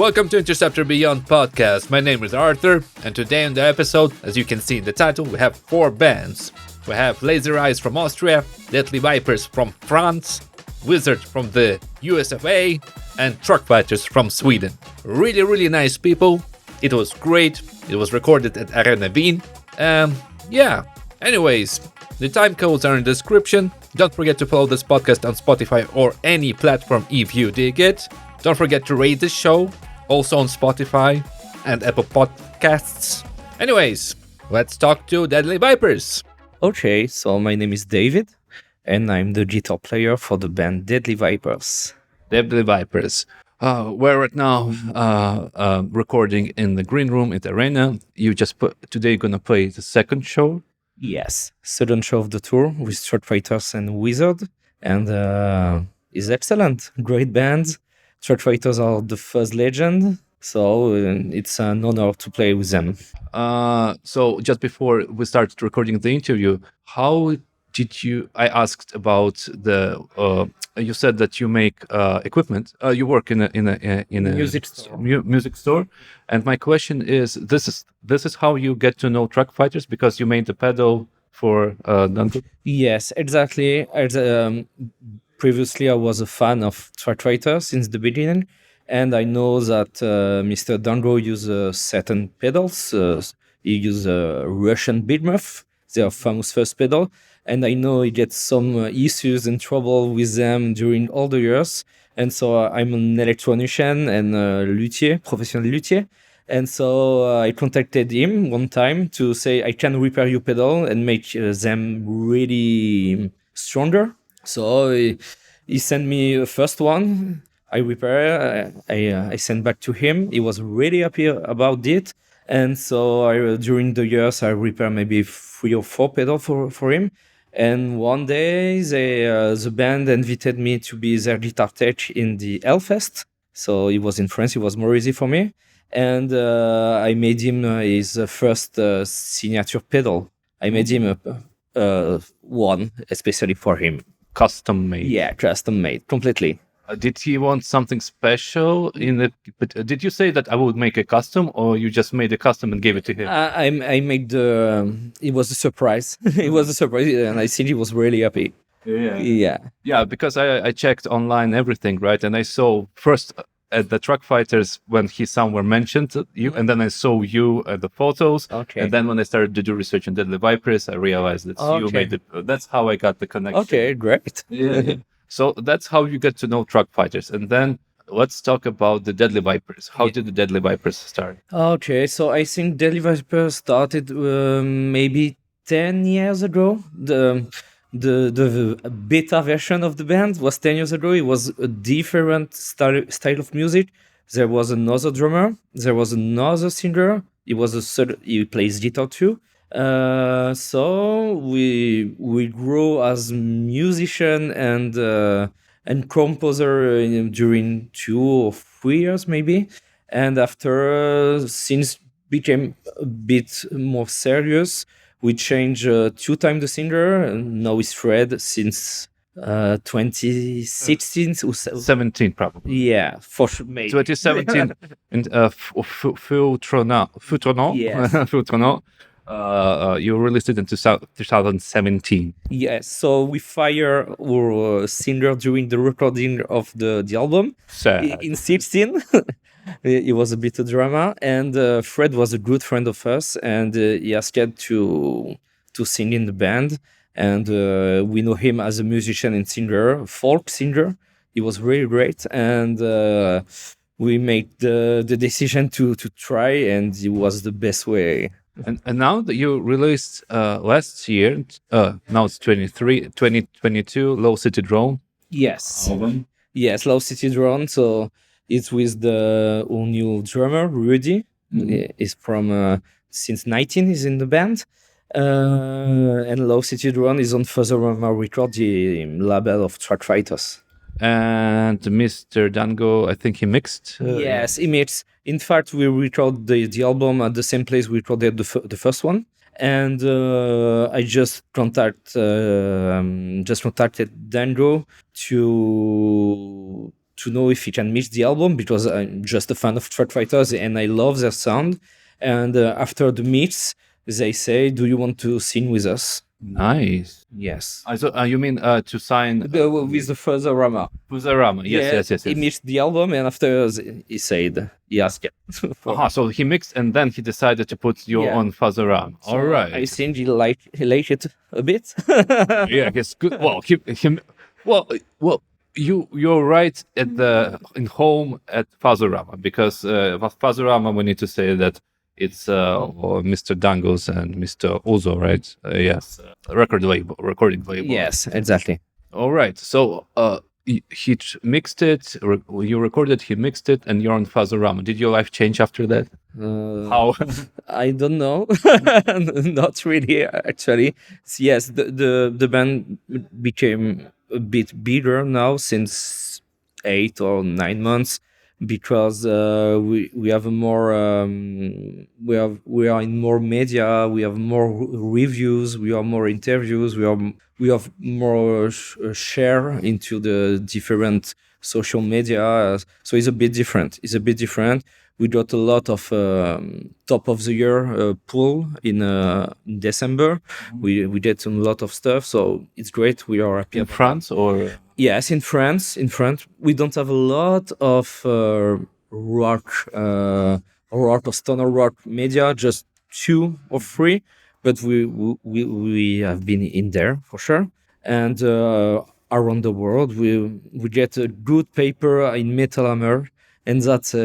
Welcome to Interceptor Beyond podcast. My name is Arthur, and today on the episode, as you can see in the title, we have 4 bands. We have Laser Eyes from Austria, Deadly Vipers from France, Wizzerd from the US of A, and Truckfighters from Sweden. Really nice people. It was great. It was recorded at Arena Wien. Anyways, the timecodes are in the description. Don't forget to follow this podcast on Spotify or any platform if you dig it. Don't forget to rate this show, also on Spotify and Apple Podcasts. Anyways, let's talk to Deadly Vipers. Okay, so my name is David, and I'm the guitar player for the band Deadly Vipers. Deadly Vipers. We're right now recording in the green room at the Arena. Today gonna play the second show. Yes, second show of the tour with Truckfighters and Wizzerd, and it's excellent. Great bands. Truckfighters are the first legend, so it's an honor to play with them. So just before we started recording the interview, how did you? I asked about the. You said that you make equipment. You work in a Music store. Music store, and my question is: this is how you get to know Truckfighters, because you made the pedal for Danko? Yes, exactly. Previously, I was a fan of Truckfighters since the beginning, and I know that Mr. Dango uses certain pedals. He uses a Russian beatmuff, their famous first pedal, and I know he gets some issues and trouble with them during all the years. And so I'm an electronician and luthier, professional luthier. And so I contacted him one time to say I can repair your pedal and make them really stronger. So he sent me a first one. I repair. I sent back to him. He was really happy about it. And so during the years, I repair maybe 3 or 4 pedals for him. And one day, the band invited me to be their guitar tech in the Hellfest. So he was in France. It was more easy for me. And I made him his first signature pedal. I made him one especially for him. Custom made. Yeah, custom made, completely. Did he want something special in it? But did you say that I would make a custom, or you just made a custom and gave it to him? I made the. It was a surprise. It was a surprise, and I think he was really happy. Yeah. Because I checked online everything, right, and I saw first at the Truckfighters when he somewhere mentioned you, and then I saw you at the photos. Okay. And then when I started to do research on Deadly Vipers, I realized that you made it. That's how I got the connection. Okay, great. Yeah. So that's how you get to know Truckfighters. And then let's talk about the Deadly Vipers. How did the Deadly Vipers start? Okay, so I think Deadly Vipers started maybe 10 years ago. The beta version of the band was 10 years ago. It was a different style of music. There was another drummer. There was another singer. He plays guitar too. So we grew as musician and composer during 2 or 3 years maybe, and after things became a bit more serious, we changed 2 times the singer, and now it's Fred since 2016 17 probably. Yeah, for sure, maybe 2017 and Fueltronaut. Yes. Fueltronaut. You released it in 2017. Yes, so we fired our singer during the recording of the album. Sad. In 16. It was a bit of drama, and Fred was a good friend of us, and he asked to sing in the band, and we know him as a musician and singer, folk singer. He was really great, and we made the decision to try, and it was the best way. And now that you released last year, now it's 2022, Low City Drone. Yes. Album. Yes, Low City Drone. So it's with the new drummer, Rudy. He's from since 19, he's in the band. And Low City Drone is on Fuzzorama Records, the label of Truckfighters. And Mr. Dango, I think he mixed. Yes, he mixed. In fact, we recorded the album at the same place we recorded the first one. And I just contacted Dango to to know if he can mix the album, because I'm just a fan of Truckfighters and I love their sound. And after the mix, they say, "Do you want to sing with us?" Nice. Yes. You mean to sign With the Fuzzorama. Fuzzorama? Yes. He mixed the album, and after he said he asked it. So he mixed, and then he decided to put you on Fuzzorama. So All right. I think he liked it a bit. Yeah, I guess good. Well, you're right in home at Fuzzorama, because Fuzzorama, we need to say that it's Mr. Dangos and Mr. Ozo, right? Yes, recording label. Yes, exactly. All right. So he mixed it. You recorded. He mixed it, and you're on Fuzzorama. Did your life change after that? How? I don't know. Not really, actually. Yes, the band became a bit bigger now since 8 or 9 months, because we have a more we are in more media, we have more reviews, we have more interviews, we have more share into the different social media. So it's a bit different. We got a lot of top of the year pool in December. We did a lot of stuff, so it's great. We are happy. In France or? Yes, in France. We don't have a lot of rock or stoner rock media, just 2 or 3, but we have been in there for sure. And around the world, we get a good paper in Metal Hammer, and that's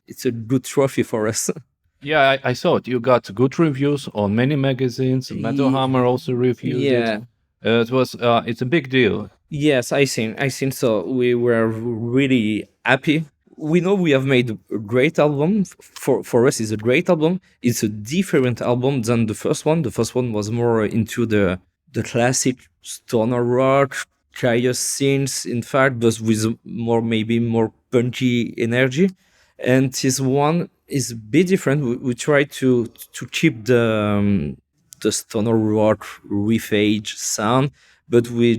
it's a good trophy for us. Yeah, I saw it. You got good reviews on many magazines. Metal Hammer also reviewed it. It's a big deal. Yes, I think so. We were really happy. We know we have made a great album. For us, it's a great album. It's a different album than the first one. The first one was more into the classic stoner rock, chaos scenes, in fact, but with maybe more punchy energy. And this one is a bit different. We try to keep the stoner rock riff age sound, but we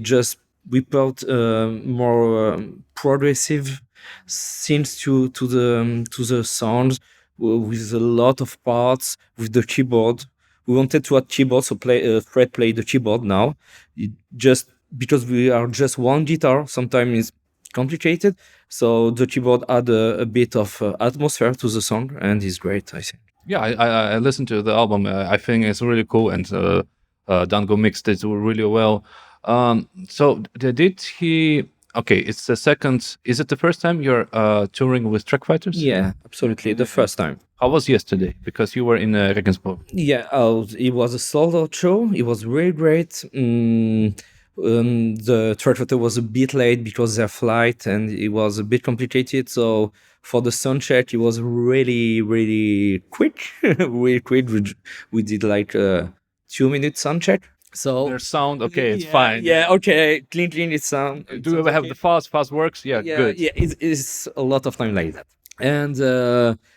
put more progressive synths to the sounds, with a lot of parts, with the keyboard. We wanted to add keyboard, so Fred play the keyboard now. Just because we are just one guitar, sometimes it's complicated. So the keyboard add a bit of atmosphere to the song, and it's great, I think. Yeah, I listened to the album. I think it's really cool, and Dango mixed it really well. So did he? Okay, it's the second. Is it the first time you're touring with Truckfighters? Yeah, absolutely, the first time. How was yesterday? Because you were in Regensburg. Yeah, it was a sold-out show. It was really great. The Truckfighter was a bit late because their flight, and it was a bit complicated. So for the sound check, it was really, really quick. Really quick. We did like a 2-minute sound check. So their sound, okay, it's fine. Yeah, okay, clean, it's sound. Do you have the fast works? Yeah, good. Yeah, it's a lot of time like that. And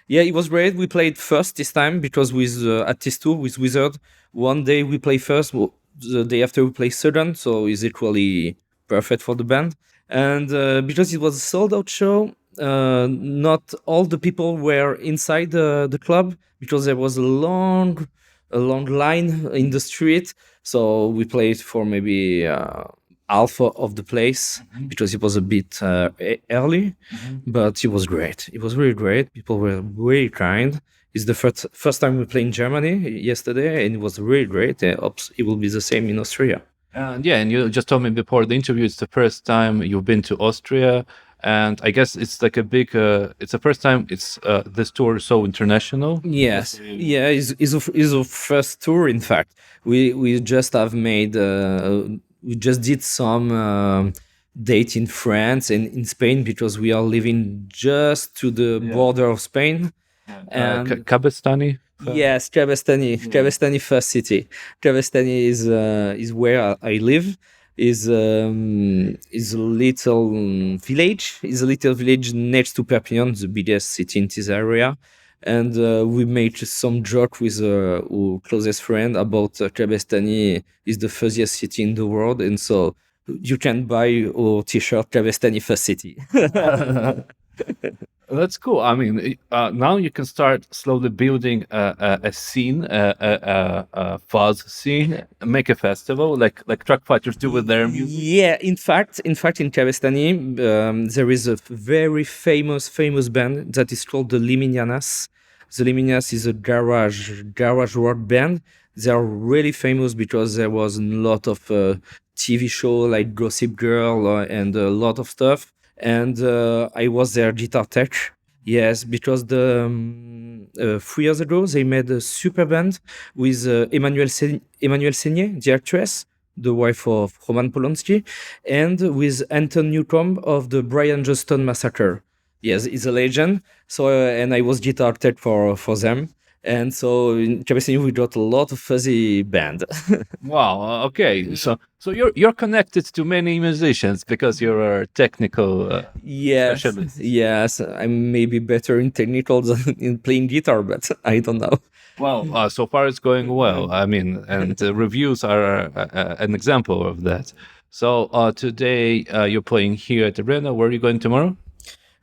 it was great. We played first this time because with at T2 with Wizzerd, one day we play first, the day after we play second, so it's equally perfect for the band. And because it was a sold-out show, not all the people were inside the club, because there was a long line in the street. So we played for maybe half of the place, because it was a bit early, but it was great. It was really great. People were really kind. It's the first time we played in Germany yesterday, and it was really great. It will be the same in Austria. And you just told me before the interview, it's the first time you've been to Austria, and I guess it's like a big. It's the first time this tour is so international. Yes, yeah, it's a first tour. In fact, we just have made. We just did some date in France and in Spain, because we are living just to the border of Spain. And Cabestany. Yes, Cabestany first city. Cabestany is where I live. Is a little village. Is a little village next to Perpignan, the biggest city in this area. And we made some joke with our closest friend about Cabestany is the fuzziest city in the world, and so you can buy a t-shirt Cabestany Fuzz City. That's cool. I mean, now you can start slowly building a scene, a fuzz scene, make a festival like Truckfighters do with their music. Yeah, in fact, in Cabestany, there is a very famous band that is called the Liminianas. The Liminianas is a garage rock band. They are really famous because there was a lot of TV show like Gossip Girl and a lot of stuff. And I was their guitar tech. Yes, because 3 years ago they made a super band with Emmanuelle Seigner, the actress, the wife of Roman Polanski, and with Anton Newcomb of the Brian Johnston Massacre. Yes, he's a legend. So and I was guitar tech for them. And so in Cabestany we got a lot of fuzzy band. Wow. Okay. So you're connected to many musicians because you're a technical Yes, specialist. yes. I'm maybe better in technical than in playing guitar, but I don't know. Well, so far it's going well. I mean, and the reviews are an example of that. So today you're playing here at the Arena. Where are you going tomorrow?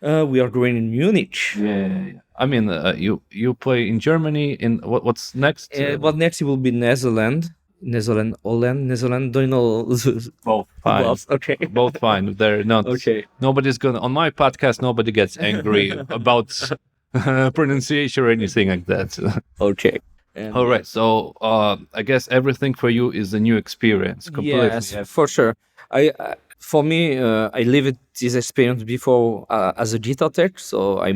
We are going in Munich. Yeah. I mean, you play in Germany. In what's next? What next? It will be Netherlands. Netherlands. Don't know. Both fine. Okay. Both fine. They're not. Okay. Nobody's gonna on my podcast. Nobody gets angry about pronunciation or anything like that. Okay. All right. So I guess everything for you is a new experience. Completely. Yes, for sure. For me, I lived this experience before as a guitar tech. So I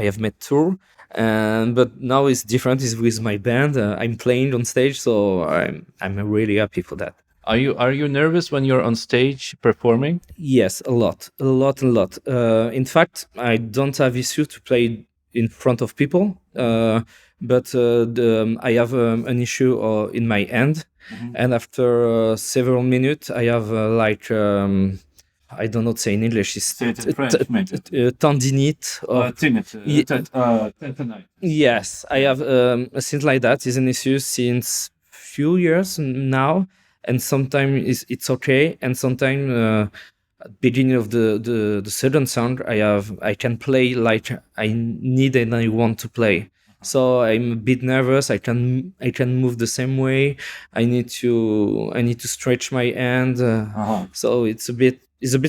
have met tour, but now it's different. It's with my band. I'm playing on stage, so I'm really happy for that. Are you nervous when you're on stage performing? Yes, a lot. In fact, I don't have issue to play in front of people, but I have an issue in my hand. Mm-hmm. And after several minutes, I have I don't know what to say in English. It's tendinite. Tendinite. Yes, I have things like that. It's an issue since few years now, and sometimes it's okay, and sometimes at beginning of the second song, I can play like I need and I want to play. So I'm a bit nervous. I can move the same way. I need to stretch my hand. So it's a bit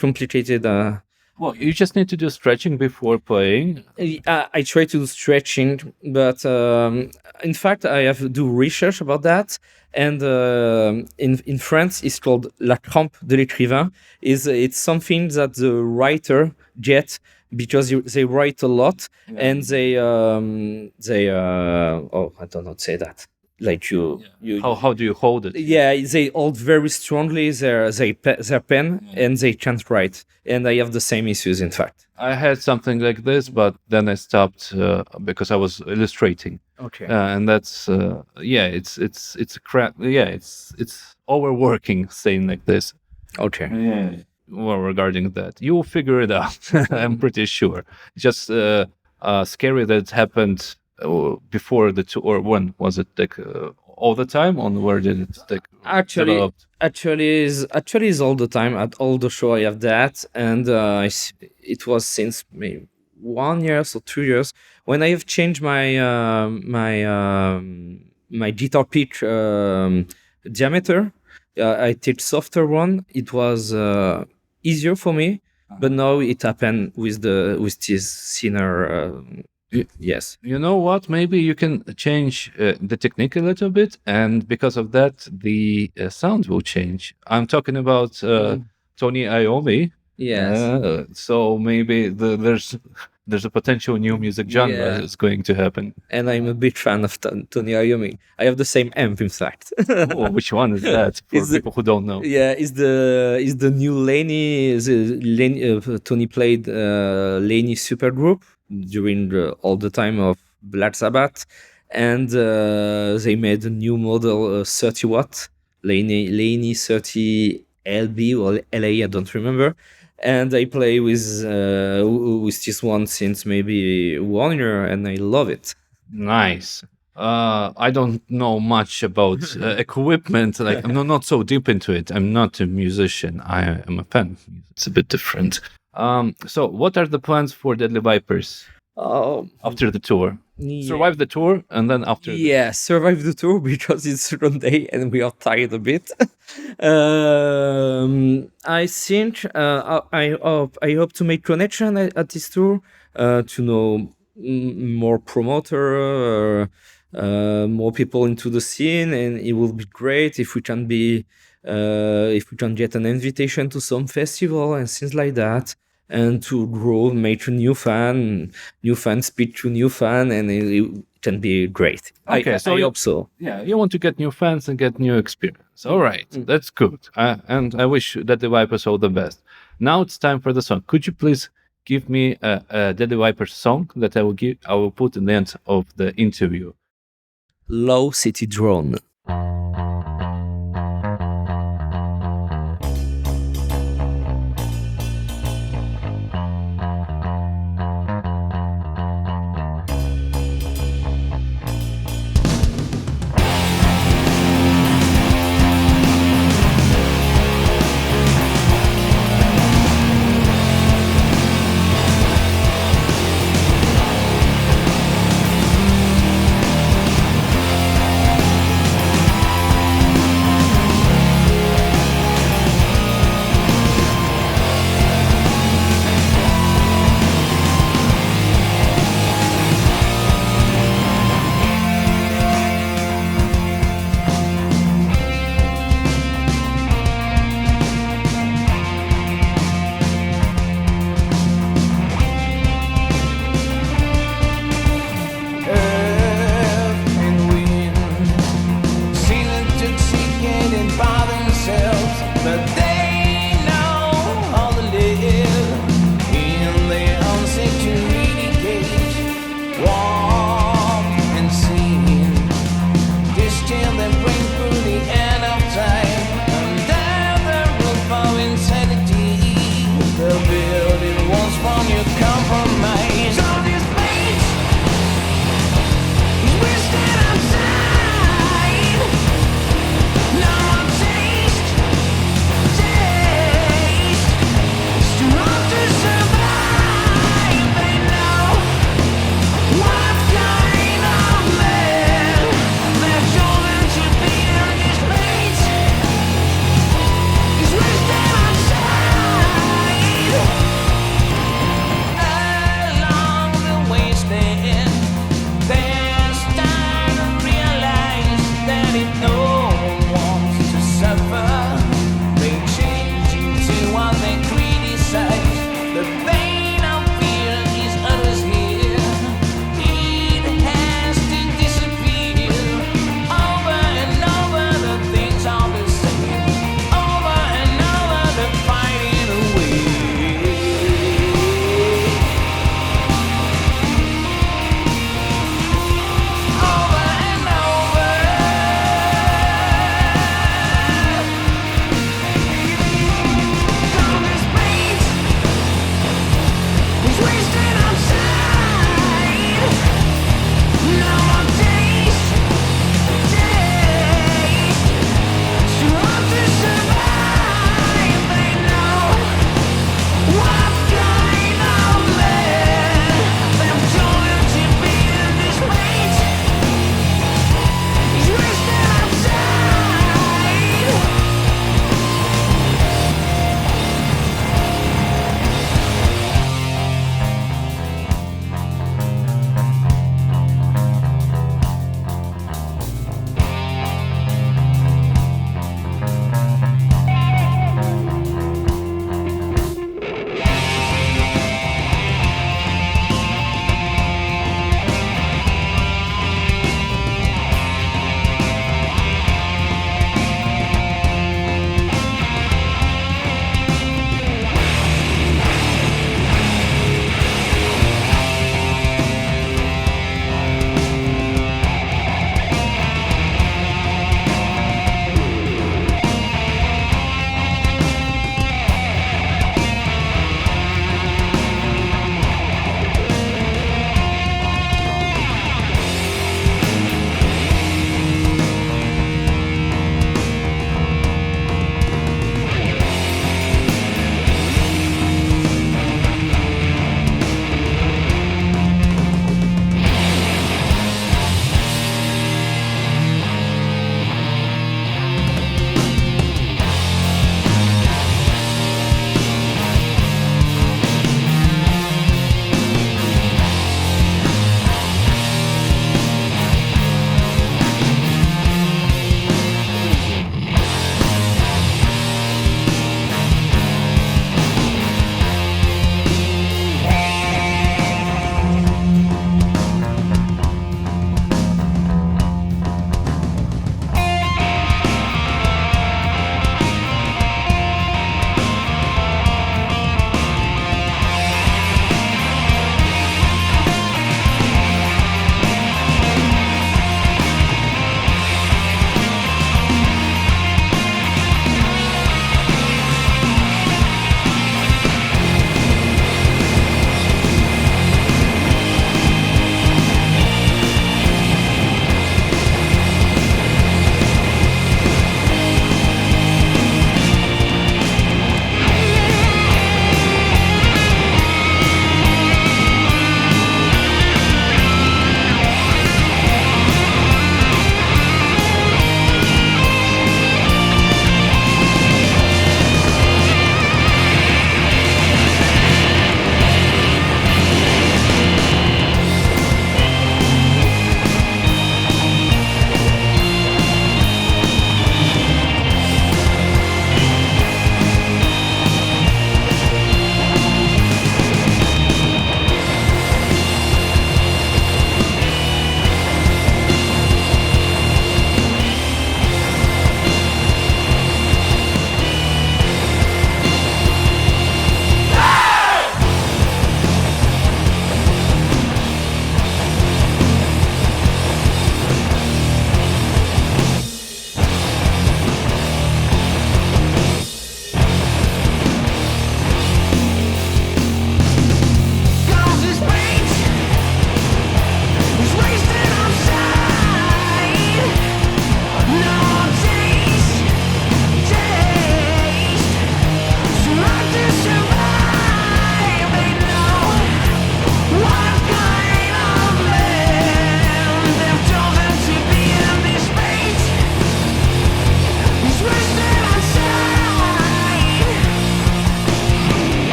complicated. Well, you just need to do stretching before playing. I try to do stretching, but in fact I have to do research about that. And in France, it's called la crampe de l'écrivain. It's something that the writer gets because they write a lot, and they I don't know how to say that. Like you how do you hold it? Yeah, they hold very strongly their pen, and they can't write. And I have the same issues, in fact. I had something like this, but then I stopped because I was illustrating. Okay. And that's it's a crap. Yeah, it's overworking saying like this. Okay. Yeah. Well, regarding that, you will figure it out. I'm pretty sure. Just scary that it happened before the tour, or when was it? Like all the time, on where did it like actually is all the time at all the show. I have that, and it was since maybe 1 year or 2 years when I have changed my my guitar pick diameter. I did softer one. It was easier for me, but now it happened with this thinner. Yes. You know what? Maybe you can change the technique a little bit, and because of that, the sound will change. I'm talking about Tony Iommi. Yes. So maybe there's a potential new music genre that's going to happen. And I'm a big fan of Tony Iommi. I have the same amp, in fact. Oh, which one is that? For people who don't know. Yeah, is the new Laney. Tony played Laney supergroup during all the time of Black Sabbath, and they made a new model 30 watt Laney 30 LB or LA, I don't remember. And I play with this one since maybe 1 year, and I love it. Nice. I don't know much about equipment. Like I'm not so deep into it. I'm not a musician. I am a fan. It's a bit different. So what are the plans for Deadly Vipers after the tour? Survive the tour, and then after. Survive the tour because it's run day and we are tired a bit. I think I hope to make connection at this tour to know more promoter, more people into the scene, and it will be great if we can get an invitation to some festival and things like that, and to grow, make a new fan speak to new fan, and it can be great. Okay, I hope so. Yeah, you want to get new fans and get new experience. All right, that's good. And I wish Deadly Vipers all the best. Now it's time for the song. Could you please give me a Deadly Vipers song that I will put in the end of the interview? Low City Drone.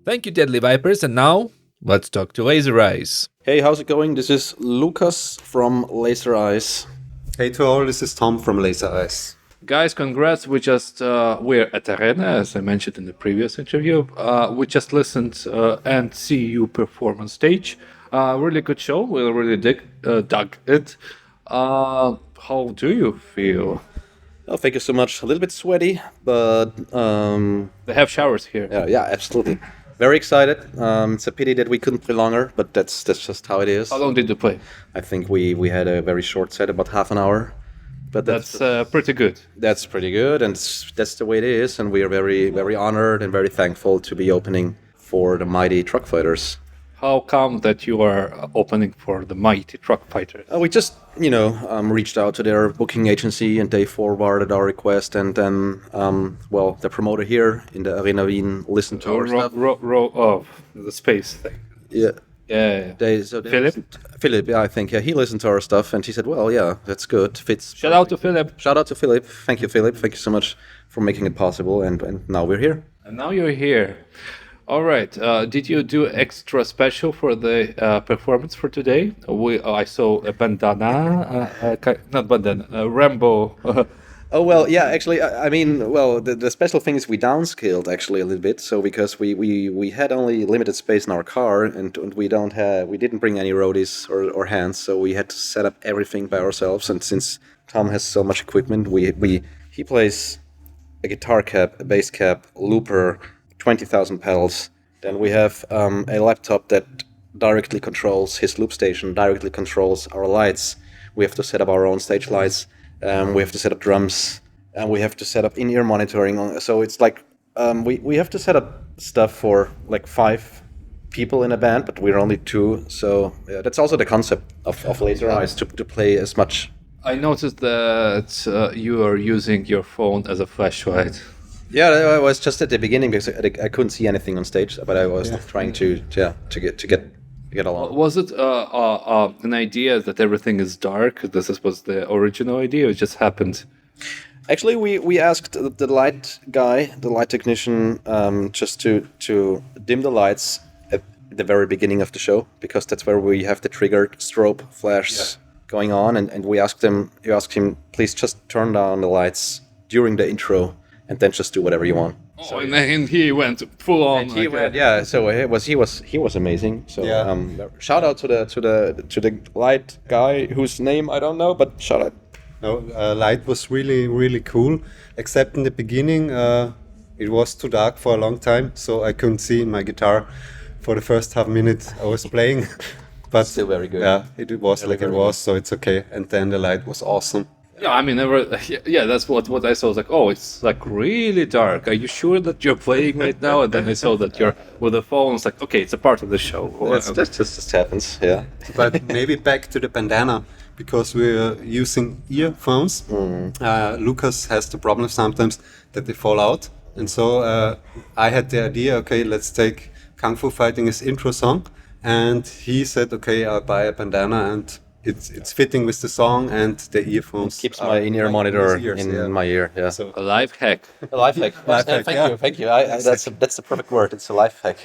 Thank you, Deadly Vipers, and now let's talk to Laser Eyes. Hey, how's it going? This is Lucas from Laser Eyes. Hey to all, this is Tom from Laser Eyes. Guys, congrats. We're at Arena, as I mentioned in the previous interview. We just listened and see you perform on stage. Really good show. We really dug it. How do you feel? Oh, thank you so much. A little bit sweaty, but They have showers here. yeah, absolutely. Very excited. It's a pity that we couldn't play longer, but that's just how it is. How long did you play? I think we had a very short set, about half an hour. But That's pretty good. that's pretty good, and that's the way it is. And we are very, very honored and very thankful to be opening for the mighty Truckfighters. How come that you are opening for the mighty Truckfighters? We just, reached out to their booking agency, and they forwarded our request. And then, the promoter here in the Arena Wien listened to our stuff. The space thing. Yeah. Yeah. Philip? Philip, yeah, I think. Yeah, he listened to our stuff, and he said, well, yeah, that's good. Fits. Shout out to Philip. Shout out to Philip. Thank you, Philip. Thank you so much for making it possible. And now we're here. And now you're here. All right. Did you do extra special for the performance for today? I saw a bandana, not bandana, Rambo. Oh, well, yeah, actually, the special thing is we downscaled actually a little bit. So because we had only limited space in our car, and we didn't bring any roadies or hands, so we had to set up everything by ourselves. And since Tom has so much equipment, he plays a guitar cap, a bass cap, looper, 20,000 pedals. Then we have a laptop that directly controls his loop station, directly controls our lights. We have to set up our own stage lights. We have to set up drums, and we have to set up in-ear monitoring. So it's like we have to set up stuff for like 5 people in a band, but we're only 2. So yeah, that's also the concept of Laser Eyes, to play as much. I noticed that you are using your phone as a flashlight. Yeah, I was just at the beginning because I couldn't see anything on stage, but I was trying to get along. Was it an idea that everything is dark? Was the original idea, or it just happened? Actually, we asked the light guy, the light technician, just to dim the lights at the very beginning of the show, because that's where we have the triggered strobe flashes going on, and we asked him, please just turn down the lights during the intro, and then just do whatever you want. So, and he went full on. And he went, yeah. So he was amazing. So shout out to the light guy whose name I don't know, but shout out. No, light was really, really cool. Except in the beginning, it was too dark for a long time, so I couldn't see my guitar for the first half minute I was playing. But still very good. Yeah, it was like it was, so it's okay. And then the light was awesome. Yeah, I mean, that's what I saw. I was like, oh, it's like really dark. Are you sure that you're playing right now? And then I saw that you're with the phone. It's like, okay, it's a part of the show. That just happens, yeah. But maybe back to the bandana, because we're using earphones. Lucas has the problem sometimes that they fall out. And so I had the idea, okay, let's take Kung Fu Fighting as intro song. And he said, okay, I'll buy a bandana, and it's fitting with the song, and the earphones. It keeps my in-ear monitor in my ear. Yeah. So a life hack. A life hack. Thank you. That's the perfect word. It's a life hack.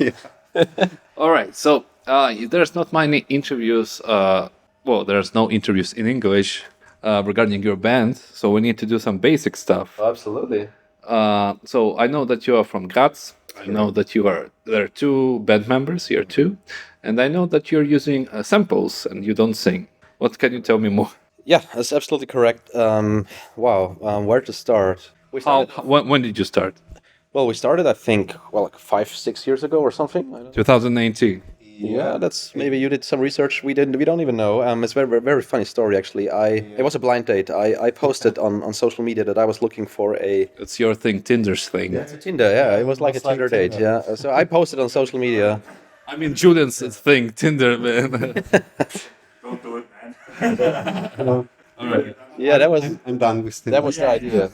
All right. So there's not many interviews. There's no interviews in English regarding your band. So we need to do some basic stuff. Absolutely. So I know that you are from Graz. I know that there are 2 band members here too, and I know that you're using samples and you don't sing. What can you tell me more? Yeah, that's absolutely correct. Where to start? When did you start? Well, we started, I think, like 5-6 years ago or something. 2019. Yeah, that's maybe you did some research. We don't even know. It's a very, very funny story, actually. It was a blind date. I posted on social media that I was looking for a... It's your thing, Tinder's thing. Yeah, it's a Tinder, yeah. It was like a Tinder date, yeah. So I posted on social media. I mean, Julian's thing, Tinder, man. Don't do it, man. All right. Yeah, I'm done with Tinder. That was the idea.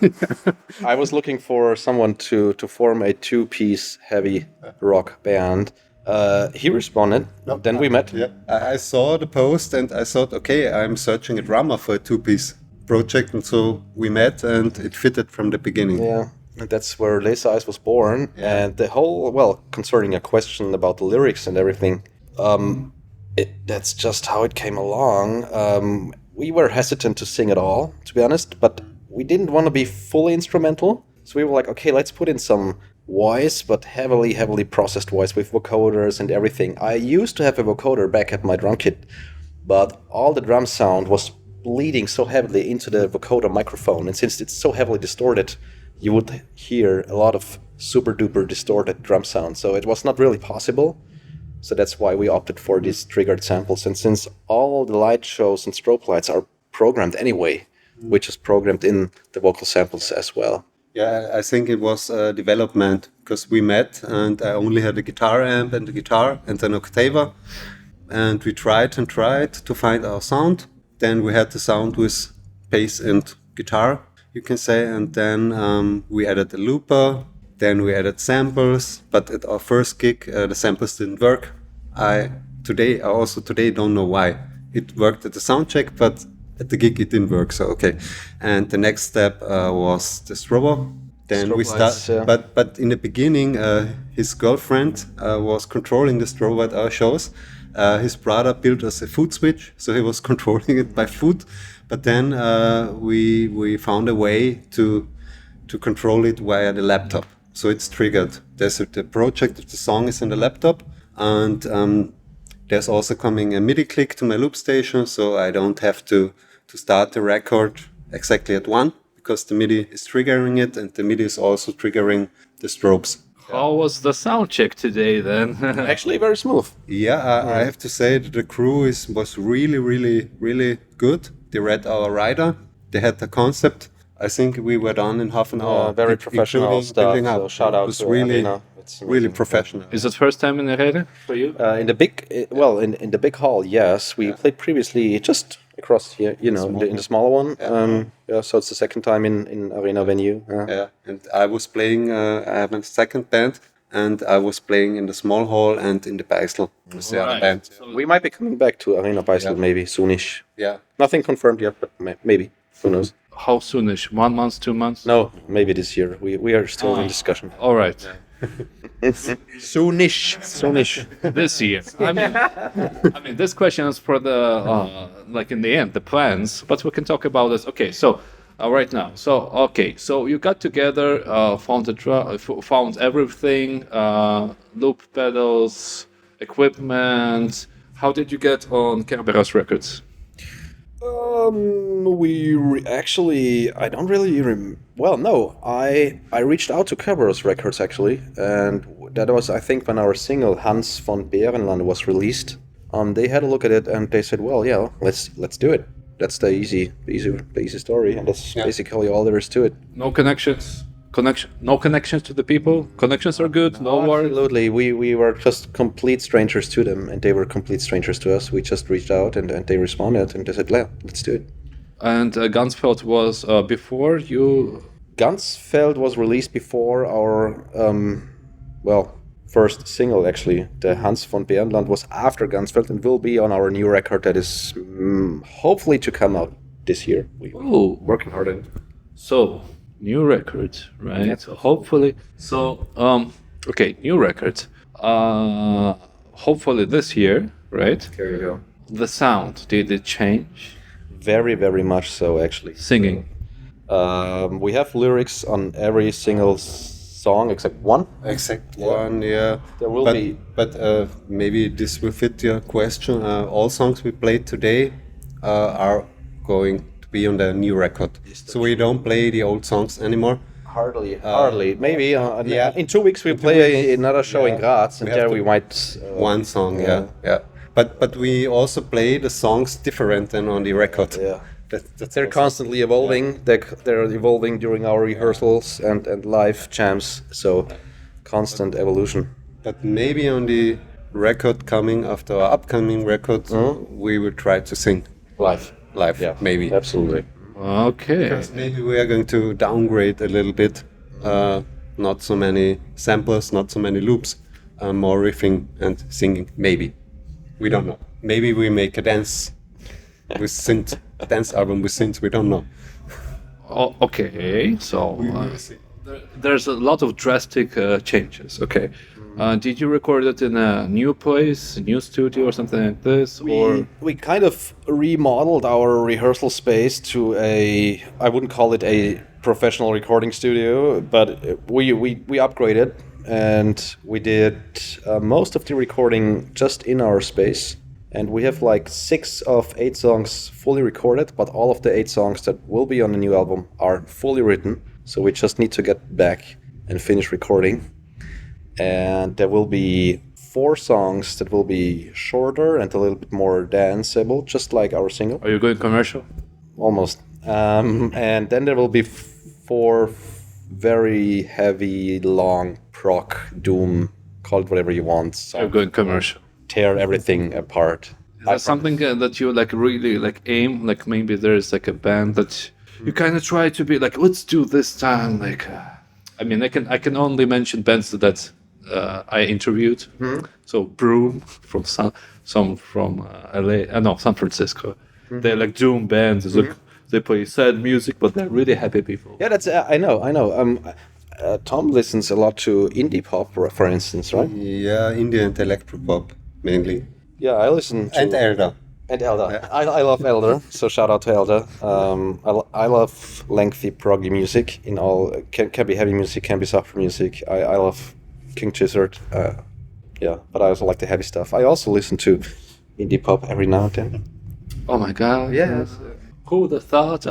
I was looking for someone to form a 2-piece heavy rock band. He responded. Then we met. Yeah, I saw the post and I thought, okay, I'm searching a drummer for a 2-piece project, and so we met, and it fitted from the beginning. Yeah, And that's where Laser Eyes was born. And the whole, well, concerning a question about the lyrics and everything, that's just how it came along. We were hesitant to sing at all, to be honest, but we didn't want to be fully instrumental. So we were like, okay, let's put in some voice, but heavily processed voice with vocoders and everything. I used to have a vocoder back at my drum kit, but all the drum sound was bleeding so heavily into the vocoder microphone. And since it's so heavily distorted, you would hear a lot of super duper distorted drum sound. So it was not really possible. So that's why we opted for these triggered samples. And since all the light shows and strobe lights are programmed anyway, we just programmed in the vocal samples as well. Yeah, I think it was development, because we met and I only had a guitar amp and a guitar and an octaver. And we tried to find our sound. Then we had the sound with bass and guitar, you can say. And then we added a looper. Then we added samples. But at our first gig, the samples didn't work. I also today don't know why. It worked at the sound check, but at the gig it didn't work. So okay. And the next step was the strobo. Then we start. But in the beginning, his girlfriend was controlling the strobo at our shows. His brother built us a foot switch, so he was controlling it by foot. But then we found a way to control it via the laptop. So it's triggered. The project of the song is in the laptop, and there's also coming a MIDI click to my loop station, so I don't have to start the record exactly at 1, because the MIDI is triggering it, and the MIDI is also triggering the strobes. How was the sound check today then? Actually, very smooth. Yeah, I have to say that the crew was really good. They read our rider. They had the concept. I think we were done in half an hour. Very professional stuff. So shout out to Arena. It's really professional. Is it first time in Arena for you? In the big hall, yes. We played previously just across here, in the smaller one. So it's the second time in Arena venue. Yeah, and I was playing. I have a second band, and I was playing in the small hall and in the Beisel with the other band. We might be coming back to Arena Beisel maybe soonish. Yeah, nothing confirmed yet, but maybe. Who knows? How soonish? 1 month, 2 months? No, maybe this year. We are still in discussion. All right. Soonish. This year. I mean, this question is for the in the end, the plans. But we can talk about this. Okay, so right now. So you got together, found everything, loop pedals, equipment. How did you get on Cabestany Records? I don't really well, no. I reached out to Cabestany Records actually, and that was, I think, when our single Hans von Bärenland was released. They had a look at it and they said, well, yeah, let's do it. That's the easy story, and that's basically all there is to it. No connections. No connections to the people. Connections are good. No worries. Absolutely. We were just complete strangers to them, and they were complete strangers to us. We just reached out, and they responded, and they said, "Yeah, let's do it." And Gansfeld was before you. Gansfeld was released before our first single. Actually, the Hans von Bärenland was after Gansfeld, and will be on our new record that is hopefully to come out this year. We're working hard on it. So. New record, right? Yep. So hopefully, new record. Hopefully this year, right? There you go. The sound, did it change? Very, very much so, actually. Singing. We have lyrics on every single song except one. One, yeah. There will be. But maybe this will fit your question. All songs we played today are going be on the new record, so we don't play the old songs anymore. Hardly. Maybe in 2 weeks we'll play another show in Graz, and there we might one song. Yeah. But we also play the songs different than on the record. Yeah. They're constantly evolving. They're evolving during our rehearsals and live jams. So constant evolution. But maybe on the record coming after our upcoming record, we will try to sing live, yeah, maybe. Absolutely. Okay. Because maybe we are going to downgrade a little bit. Not so many samplers, not so many loops, more riffing and singing. Maybe. We don't know. Maybe we make a dance with synth, a dance album with synth. We don't know. Oh, okay. So There's a lot of drastic changes. Okay. Did you record it in a new place, a new studio, or something like this? We kind of remodeled our rehearsal space to I wouldn't call it a professional recording studio, but we upgraded and we did most of the recording just in our space. And we have like 6 of 8 songs fully recorded, but all of the 8 songs that will be on the new album are fully written. So we just need to get back and finish recording. And there will be 4 songs that will be shorter and a little bit more danceable, just like our single. Are you going commercial? Almost. And then there will be 4 very heavy, long prog, doom, call it whatever you want. You're going commercial. Tear everything apart. Is that something that you like really like aim? Like maybe there's like a band that you kind of try to be like, let's do this time. Like, I mean, I can only mention bands that I interviewed. So Broom from some from LA, no, San Francisco. They're like doom bands. Like, they play sad music, but they're really happy people. Yeah, that's I know. Tom listens a lot to indie pop, for instance, right? Yeah, indie and electropop mainly. Yeah, I listen to And Elder. And Elder. Yeah. I love Elder, so shout out to Elder. I love lengthy proggy music in all. Can be heavy music, can be softer music. I love King Wizzerd. Yeah, but I also like the heavy stuff. I also listen to indie pop every now and then. Oh my god. Yeah. Who would have thought?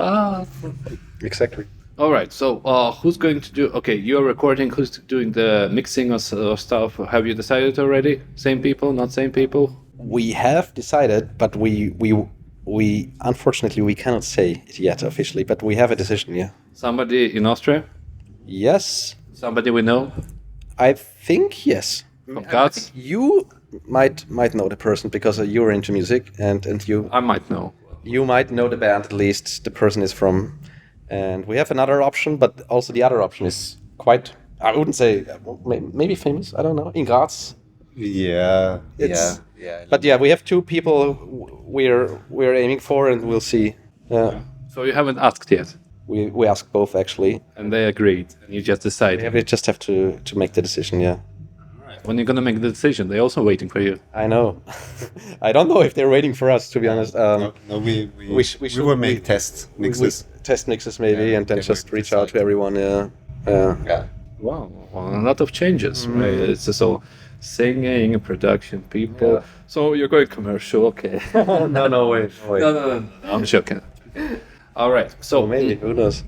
Exactly. All right. So who's going to do? Okay, you're recording. Who's doing the mixing of stuff? Have you decided already? Same people, not same people? We have decided, but we unfortunately we cannot say it yet officially. But we have a decision. Yeah. Somebody in Austria? Yes. Somebody we know? I think yes. From Graz? You might know the person because you're into music, and you. I might know. You might know the band at least. The person is from. And we have another option, but also the other option is quite, I wouldn't say, maybe famous, I don't know, in Graz. Yeah. But yeah, we have 2 people we're aiming for, and we'll see. So you haven't asked yet? We asked both, actually. And they agreed, and you just decided? Yeah, we just have to make the decision, yeah. When you're gonna make the decision, they're also waiting for you. I know. I don't know if they're waiting for us, to be honest. No, we will make test mixes. Test mixes maybe, and then just reach out to everyone. Yeah. Wow, a lot of changes, right? It's so singing, production, people. Yeah. So you're going commercial, okay? No way. No. I'm joking. All right. So Maybe, who knows?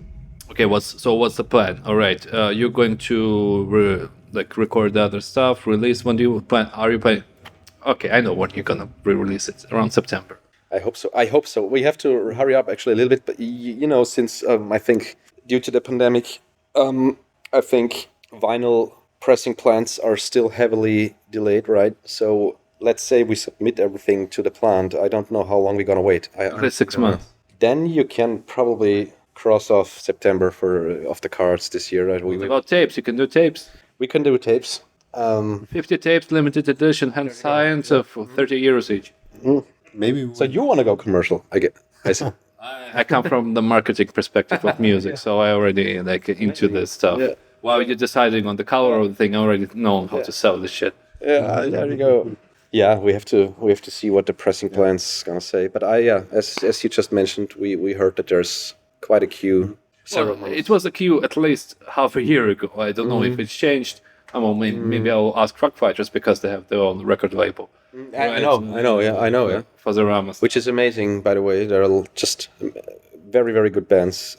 Okay, what's the plan? All right, you're going to record the other stuff, release. When do you plan? Are you planning? Okay, I know when you're gonna re-release it, around September. I hope so. We have to hurry up actually a little bit, but you know, since I think due to the pandemic, I think vinyl pressing plants are still heavily delayed, right? So let's say we submit everything to the plant. I don't know how long we're gonna wait. Okay, 6 months. Then you can probably cross off September off the cards this year, right? What about tapes? You can do tapes. We can do tapes. 50 tapes, limited edition, hand signed for 30 euros each. Maybe. So you want to go commercial? I see. I come from the marketing perspective of music, so I already into this stuff. Yeah. While you're deciding on the color of the thing, I already know how to sell this shit. Yeah, there you go. Yeah, we have to see what the pressing plant's gonna say. But as you just mentioned, we heard that there's quite a queue. It was a queue at least half a year ago. I don't know if it's changed. Maybe I'll ask Truckfighters because they have their own record label. I know, yeah. Fuzzorama. Which is amazing, by the way. They're just very, very good bands.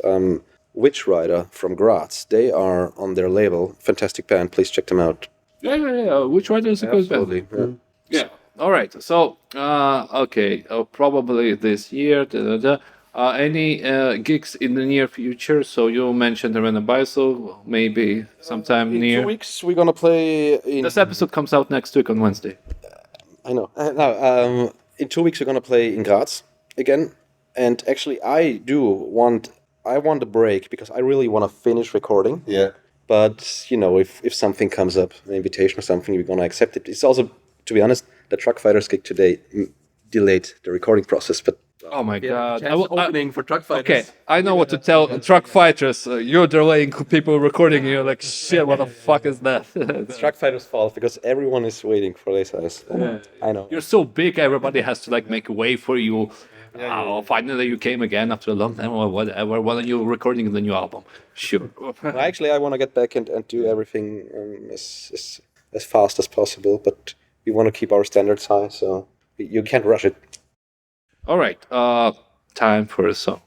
Witch Rider from Graz, they are on their label. Fantastic band. Please check them out. Yeah. Which Rider is a good band. Absolutely. Yeah. All right. So, okay. Probably this year. Any gigs in the near future? So you mentioned Arena Beisel, maybe sometime near. In 2 weeks, we're gonna play. This episode comes out next week on Wednesday. I know. In 2 weeks, we're gonna play in Graz again. And actually, I want a break because I really want to finish recording. Yeah. But you know, if something comes up, an invitation or something, we're gonna accept it. It's also, to be honest, the Truckfighters gig today delayed the recording process, but Oh my god! Opening for Truckfighters. Okay, I know what to tell Truckfighters. You're delaying people recording. You're like, shit. What the fuck is that? It's Truckfighters' fault because everyone is waiting for Laser Eyes. I know. You're so big. Everybody has to like make a way for you. Finally, you came again after a long time or whatever. Why are you recording the new album? Sure. Well, actually, I want to get back and do everything as fast as possible, but we want to keep our standards high, so you can't rush it. All right. Time for a song.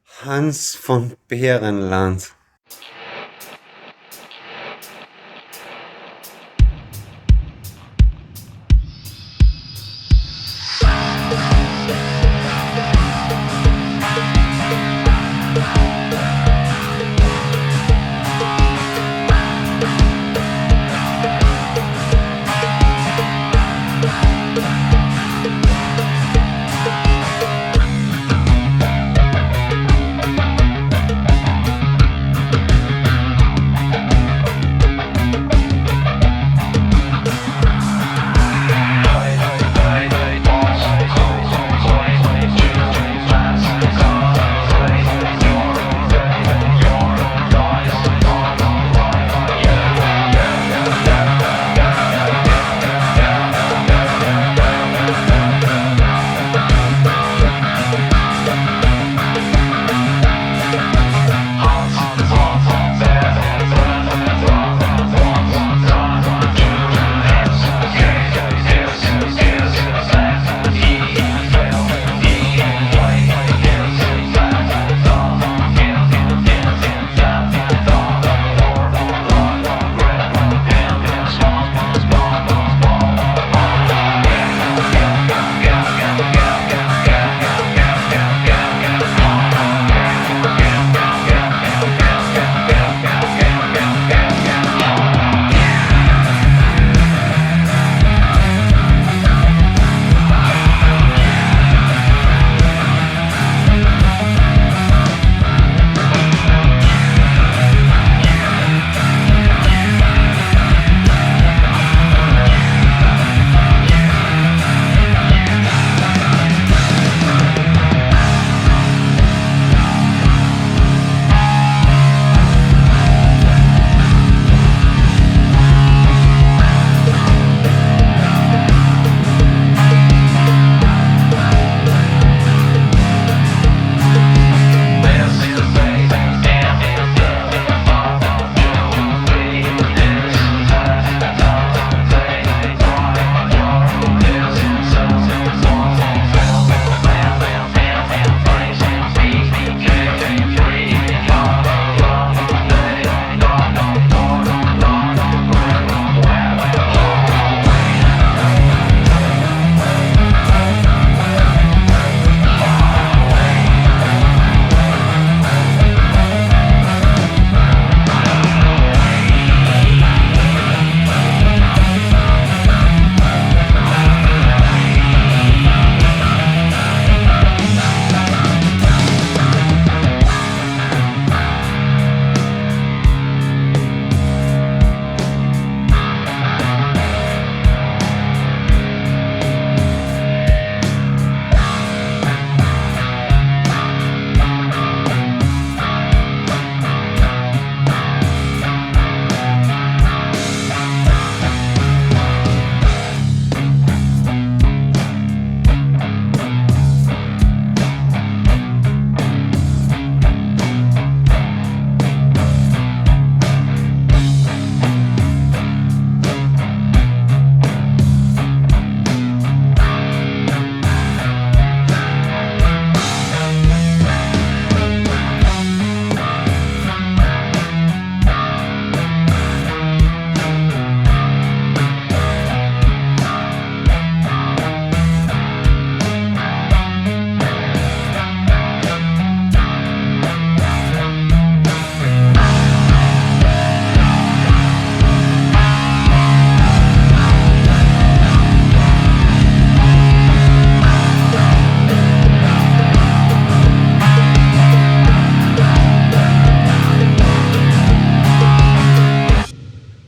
Hans von Bärenland.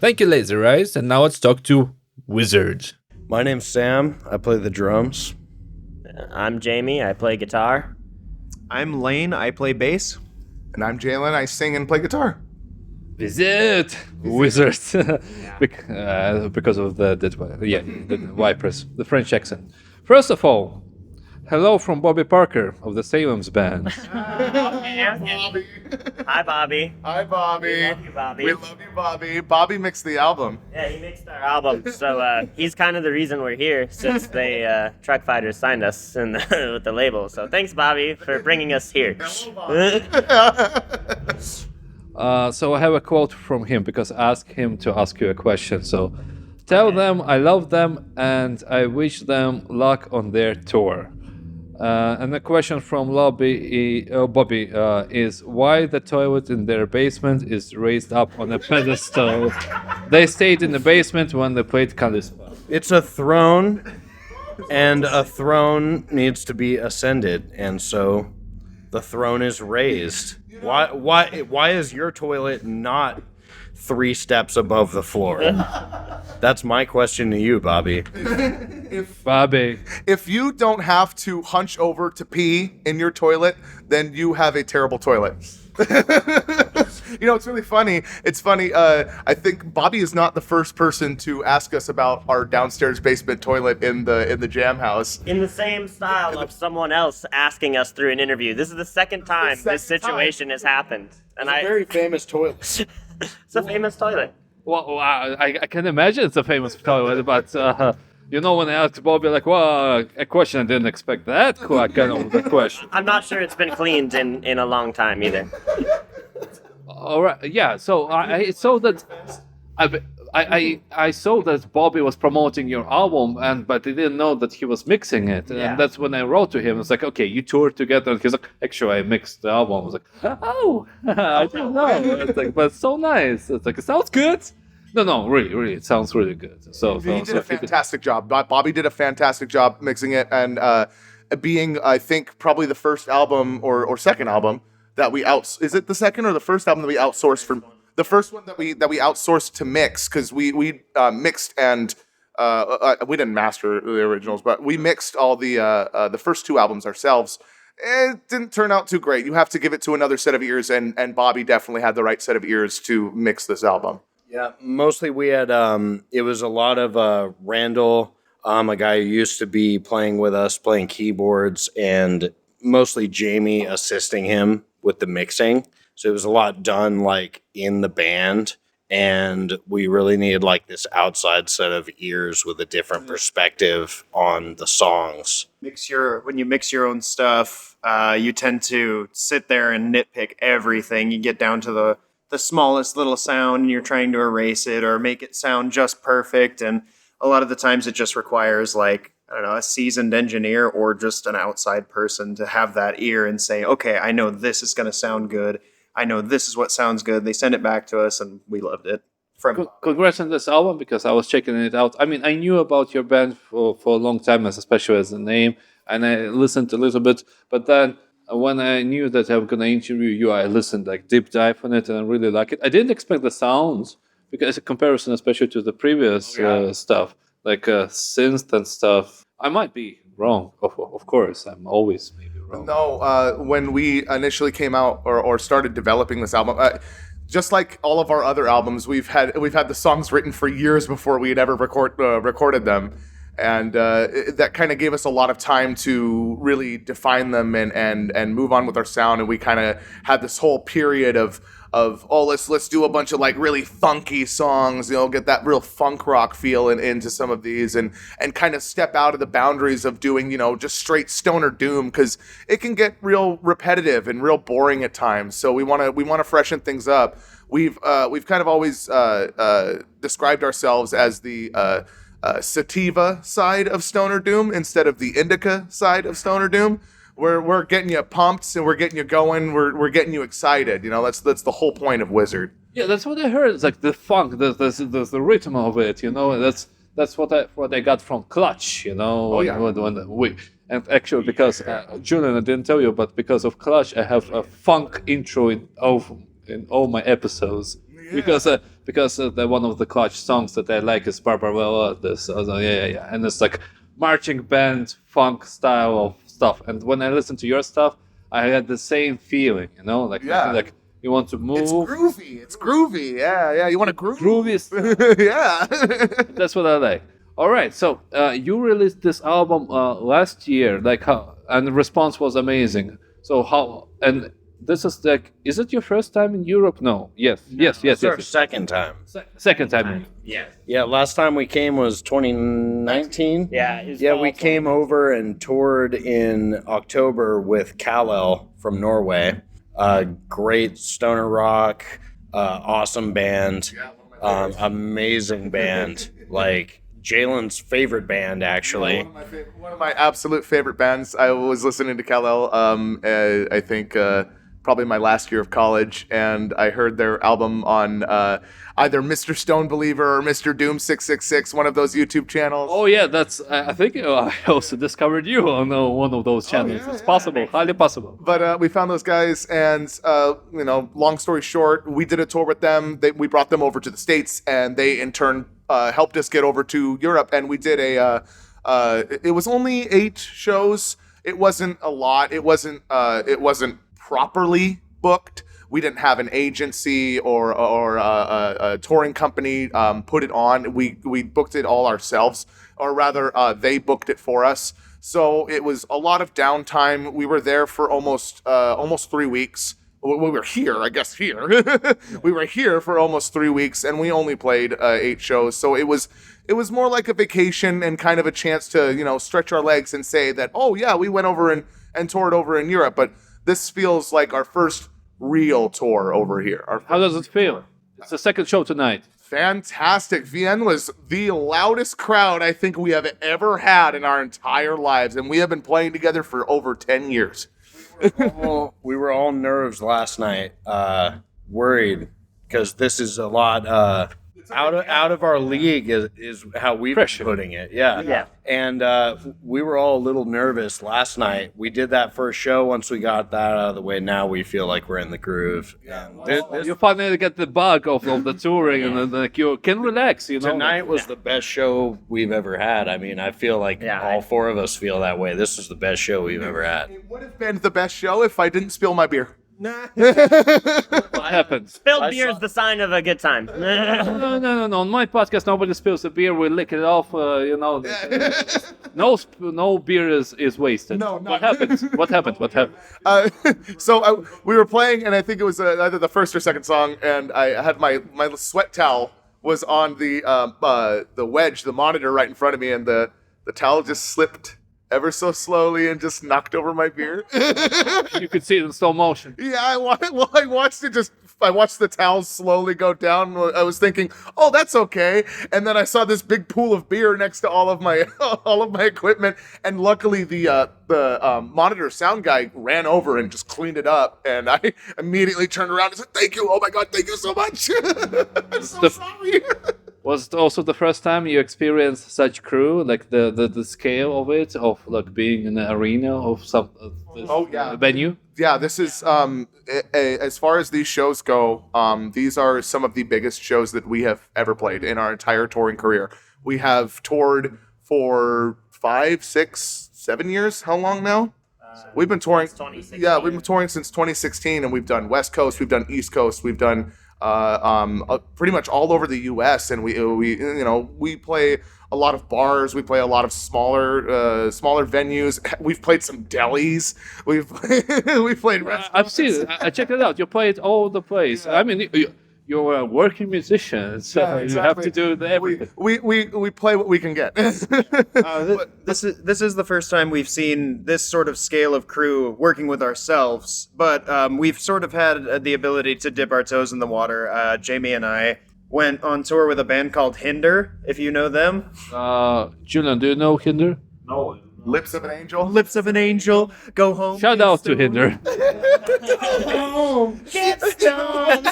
Thank you, Laser Eyes. And now let's talk to Wizzerd. My name's Sam. I play the drums. I'm Jamie. I play guitar. I'm Lane. I play bass. And I'm Jalen. I sing and play guitar. Visit Wizzerd. Because of the Vipers, the French accent. First of all, hello from Bobby Parker of the Salem's band. Hi, Bobby. Hi, Bobby. We love you, Bobby. We love you, Bobby. Bobby mixed the album. Yeah, he mixed our album, so he's kind of the reason we're here since they Truckfighters signed us with the label. So thanks, Bobby, for bringing us here. So I have a quote from him because I asked him to ask you a question. So tell them I love them and I wish them luck on their tour. And the question from Bobby is why the toilet in their basement is raised up on a pedestal. They stayed in the basement when they played Cabestany. It's a throne, and a throne needs to be ascended, and so the throne is raised. Why is your toilet not 3 steps above the floor? That's my question to you, Bobby. If you don't have to hunch over to pee in your toilet, then you have a terrible toilet. You know, it's really funny. It's funny. I think Bobby is not the first person to ask us about our downstairs basement toilet in the jam house. In the same style of someone else asking us through an interview. This is the second time this situation has happened, and It's a very famous toilet. It's a famous toilet. Well, I can imagine it's a famous toilet, but you know, when I asked Bobby, like, well, a question I didn't expect that kind of a question. I'm not sure it's been cleaned in a long time either. All right, yeah. So I saw that. I saw that Bobby was promoting your album, but I didn't know that he was mixing it. Yeah. And that's when I wrote to him. It's like, okay, you toured together. And he's like, actually, I mixed the album. I was like, oh, I didn't know. It's like, but it's so nice. It's like, it sounds good. No, really, it sounds really good. So He did a fantastic job. Bobby did a fantastic job mixing it, and being, I think, probably the first album or second album that we is it the second or the first album that we outsourced from? The first one that we outsourced to mix, because we mixed and we didn't master the originals, but we mixed all the first 2 albums ourselves. It didn't turn out too great. You have to give it to another set of ears, and Bobby definitely had the right set of ears to mix this album. Yeah, mostly we had, it was a lot of Randall, a guy who used to be playing with us, playing keyboards, and mostly Jamie assisting him with the mixing. So it was a lot done like in the band, and we really needed like this outside set of ears with a different perspective on the songs. When you mix your own stuff, you tend to sit there and nitpick everything. You get down to the smallest little sound and you're trying to erase it or make it sound just perfect. And a lot of the times it just requires like, I don't know, a seasoned engineer or just an outside person to have that ear and say, okay, I know this is going to sound good. I know this is what sounds good. They send it back to us and we loved it. Congrats on this album, because I was checking it out. I mean, I knew about your band for a long time, especially as a name, and I listened a little bit, but then when I knew that I was going to interview you, I listened like deep dive on it, and I really like it. I didn't expect the sounds, because a comparison, especially to the previous stuff, like synth and stuff. I might be wrong, of course. I'm always maybe wrong. No, when we initially came out or started developing this album, just like all of our other albums, we've had the songs written for years before we had ever recorded them. And that kind of gave us a lot of time to really define them and move on with our sound. And we kind of had this whole period of let's do a bunch of like really funky songs, you know, get that real funk rock feel into some of these, and kind of step out of the boundaries of doing, you know, just straight stoner doom, because it can get real repetitive and real boring at times. So we want to freshen things up. We've kind of always described ourselves as the sativa side of stoner doom instead of the indica side of stoner doom. We're getting you pumped and we're getting you going. We're getting you excited. You know, that's the whole point of Wizzerd. Yeah, that's what I heard. It's like the funk, there's the rhythm of it. You know, that's what I got from Clutch. You know, and actually because Julian, I didn't tell you, but because of Clutch, I have a funk intro in all my episodes. Yeah. Because one of the Clutch songs that I like is Barbarella. And it's like marching band funk style of stuff. And when I listen to your stuff, I had the same feeling, you know, like you want to move. It's groovy. Yeah. You want to groove? Groovy. Yeah. That's what I like. All right, so you released this album last year, and the response was amazing. So how? And this is is it your first time in Europe? No. Yes. It's our second time. Second time. Yeah, last time we came was 2019. Yeah, we came over and toured in October with Kal-El from Norway. Great stoner rock, awesome band, amazing band. Like Jalen's favorite band, actually. One of my absolute favorite bands. I was listening to Kal-El. I think probably my last year of college, and I heard their album on either Mr. Stone Believer or Mr. Doom 666, one of those YouTube channels. Oh yeah, that's. I think I also discovered you on one of those channels. It's possible, highly possible. But we found those guys, and long story short, we did a tour with them. We brought them over to the States, and they in turn helped us get over to Europe. And we did it was only 8 shows. It wasn't a lot. It wasn't properly booked. We didn't have an agency or a touring company put it on. We booked it all ourselves, or rather, they booked it for us. So it was a lot of downtime. We were there for almost 3 weeks. We were here, I guess. We were here for almost 3 weeks, and we only played 8 shows. So it was more like a vacation and kind of a chance to stretch our legs and say that, oh yeah, we went over and toured over in Europe, but this feels like our first real tour over here. How does it feel? It's the second show tonight. Fantastic. Vienna was the loudest crowd I think we have ever had in our entire lives, and we have been playing together for over 10 years. We were all nerves last night, worried, because this is a lot out of our league is how we've been putting it. Yeah. And we were all a little nervous last night. We did that first show. Once we got that out of the way, now we feel like we're in the groove. You finally get the bug of the touring, and then you can relax. Tonight was the best show we've ever had. I mean, I feel like all 4 of us feel that way. This is the best show we've ever had. It would have been the best show if I didn't spill my beer. What happens? Spilled beer is the sign of a good time. No. On my podcast, nobody spills the beer. We lick it off. No beer is wasted. No, What happened? What happened? So we were playing, and I think it was either the first or second song, and I had my sweat towel was on the wedge, the monitor right in front of me, and the towel just slipped ever so slowly and just knocked over my beer. You could see it in slow motion. Yeah, I watched it I watched the towel slowly go down. I was thinking, oh, that's okay. And then I saw this big pool of beer next to all of my equipment. And luckily the monitor sound guy ran over and just cleaned it up. And I immediately turned around and said, thank you. Oh my God, thank you so much. I'm so sorry. Was it also the first time you experienced such crew, like the scale of it, of like being in an arena of some venue? Yeah, this is as far as these shows go. These are some of the biggest shows that we have ever played in our entire touring career. We have toured for 5, 6, 7 years. How long now? We've been touring. Yeah, we've been touring since 2016, and we've done West Coast, we've done East Coast, we've done pretty much all over the U.S. and we play a lot of bars, we play a lot of smaller venues. We've played some delis. We've played restaurants. I've seen it. I checked it out. You played all the place. I mean, you're a working musician, so exactly. You have to do everything. We play what we can get. This is the first time we've seen this sort of scale of crew working with ourselves, but we've sort of had the ability to dip our toes in the water. Jamie and I went on tour with a band called Hinder, if you know them. Julian, do you know Hinder? No. Lips of an Angel. Lips of an Angel. Go home. Shout out to Hinder. Get stoned.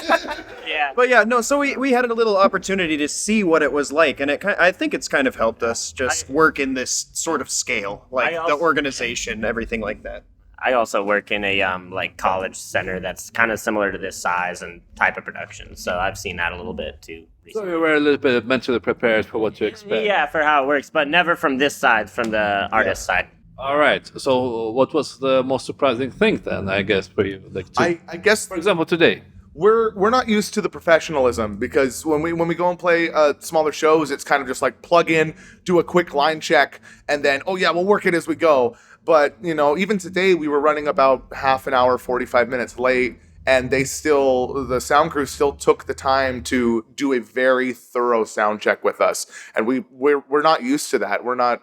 Yeah. But yeah, no, so we had a little opportunity to see what it was like, and I think it's kind of helped us just work in this sort of scale, like the organization, everything like that. I also work in a like college center that's kind of similar to this size and type of production. So I've seen that a little bit too. So you were a little bit mentally prepared for what to expect. Yeah, for how it works, but never from this side, from the artist side. All right. So what was the most surprising thing then, I guess, for you? Like, I guess, for example, today. we're not used to the professionalism, because when we go and play smaller shows, it's kind of just like plug in, do a quick line check, and then we'll work it as we go. But even today we were running about half an hour, 45 minutes late, and the sound crew still took the time to do a very thorough sound check with us, and we're not used to that. We're not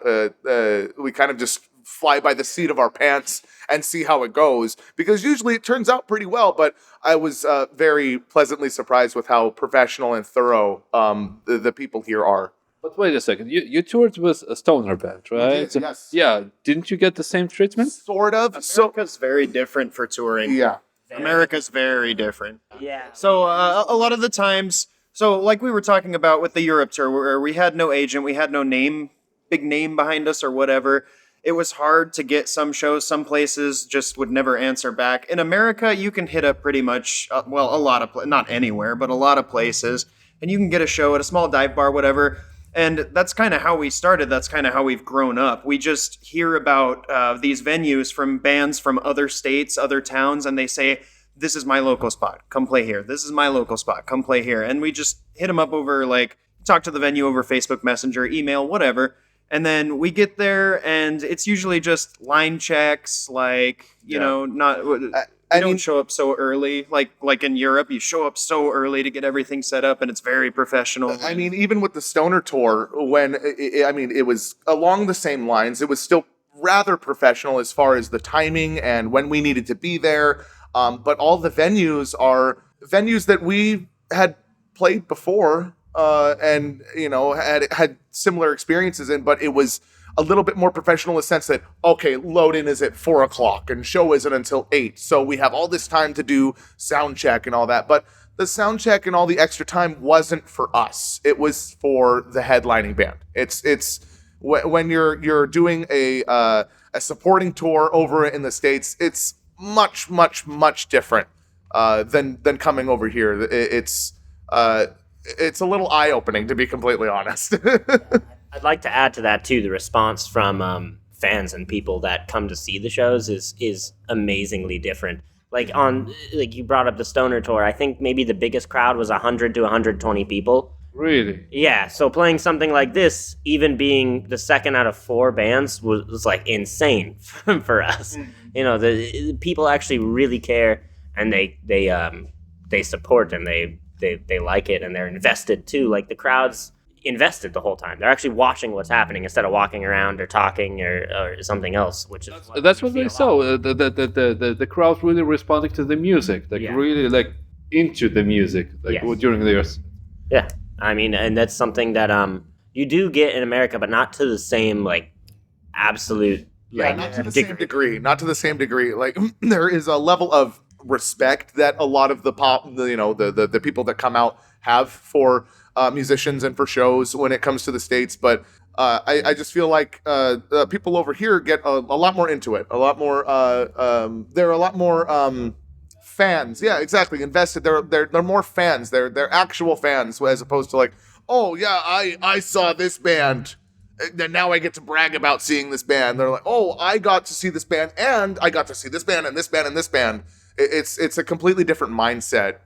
we kind of just fly by the seat of our pants and see how it goes, because usually it turns out pretty well. But I was very pleasantly surprised with how professional and thorough the people here are. But wait a second, you toured with a stoner band, right? did, yes. Yeah, didn't you get the same treatment? Sort of. America's very different for touring. Yeah. America's very different. Yeah. So a lot of the times, like we were talking about with the Europe tour, where we had no agent, we had no big name behind us or whatever. It was hard to get some shows. Some places just would never answer back. In America, you can hit up pretty much, a lot of, not anywhere, but a lot of places, and you can get a show at a small dive bar, whatever. And that's kind of how we started. That's kind of how we've grown up. We just hear about these venues from bands from other states, other towns, and they say, this is my local spot. Come play here. This is my local spot. Come play here. And we just hit them up over, talk to the venue over Facebook Messenger, email, whatever. And then we get there, and it's usually just line checks, I don't show up so early. Like in Europe, you show up so early to get everything set up, and it's very professional. I mean, even with the Stoner tour, when it was along the same lines, it was still rather professional as far as the timing and when we needed to be there. But all the venues are venues that we had played before, and had similar experiences in, but it was a little bit more professional in the sense that, okay, load in is at 4:00 and show isn't until 8. So we have all this time to do sound check and all that. But the sound check and all the extra time wasn't for us. It was for the headlining band. It's when you're doing a supporting tour over in the States, it's much, much, much different than coming over here. It's a little eye-opening, to be completely honest. I'd like to add to that too. The response from fans and people that come to see the shows is amazingly different. Like you brought up the Stoner tour. I think maybe the biggest crowd was 100 to 120 people. Really? Yeah. So playing something like this, even being the second out of 4 bands, was like insane for us. The people actually really care, and they support, and they like it, and they're invested too. Like the crowd's invested the whole time. They're actually watching what's happening instead of walking around or talking or something else, which is that's what they saw. The crowd really responding to the music, really into the music, during the years. Yeah, I mean, and that's something that you do get in America, but not to the same absolute not to the same degree. Not to the same degree. Like there is a level of respect that a lot of the people that come out have for musicians and for shows when it comes to the States, but I just feel like people over here get a lot more into it, a lot more. They're a lot more fans. Yeah, exactly. Invested. They're more fans. They're actual fans, as opposed to I saw this band, and now I get to brag about seeing this band. They're like, oh, I got to see this band, and I got to see this band, and this band, and this band. It's a completely different mindset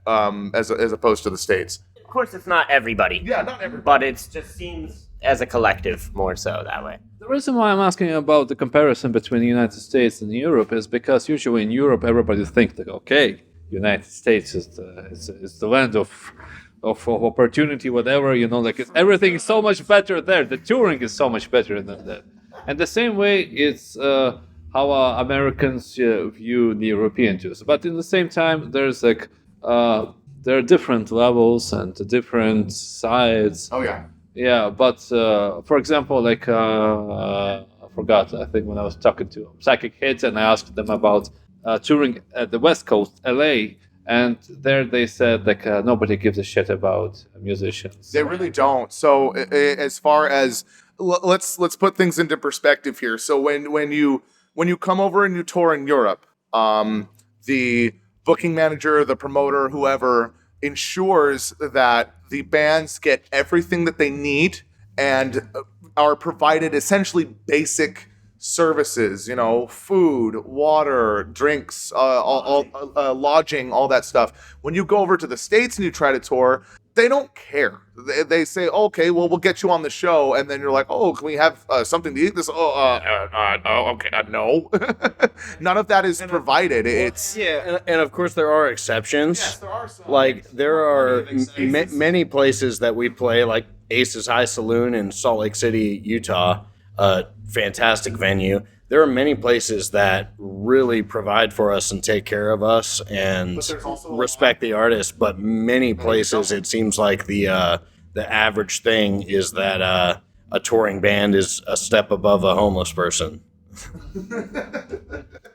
as opposed to the States. Of course, it's not everybody. Yeah, not everybody. But it just seems as a collective more so that way. The reason why I'm asking about the comparison between the United States and Europe is because usually in Europe everybody thinks that, okay, United States is the land of opportunity, whatever, everything is so much better there. The touring is so much better than that. And the same way it's how Americans view the European tours. But in the same time, there's there are different levels and different sides. Oh yeah. Yeah, but for example, I forgot. I think when I was talking to Psychic Hits and I asked them about touring at the West Coast, LA, and there they said nobody gives a shit about musicians. They really don't. So as far as let's put things into perspective here. So when you when you come over and you tour in Europe, the booking manager, the promoter, whoever ensures that the bands get everything that they need and are provided essentially basic services, food, water, drinks, lodging, all that stuff. When you go over to the States and you try to tour, they don't care. They say, okay, well, we'll get you on the show. And then you're like, oh, can we have something to eat? This? Okay, no. None of that is provided. It's and of course there are exceptions. Yes, there are some. Like there are many places that we play, like Ace's High Saloon in Salt Lake City, Utah, a fantastic venue. There are many places that really provide for us and take care of us and respect the artist, but many places it seems like the average thing is that a touring band is a step above a homeless person.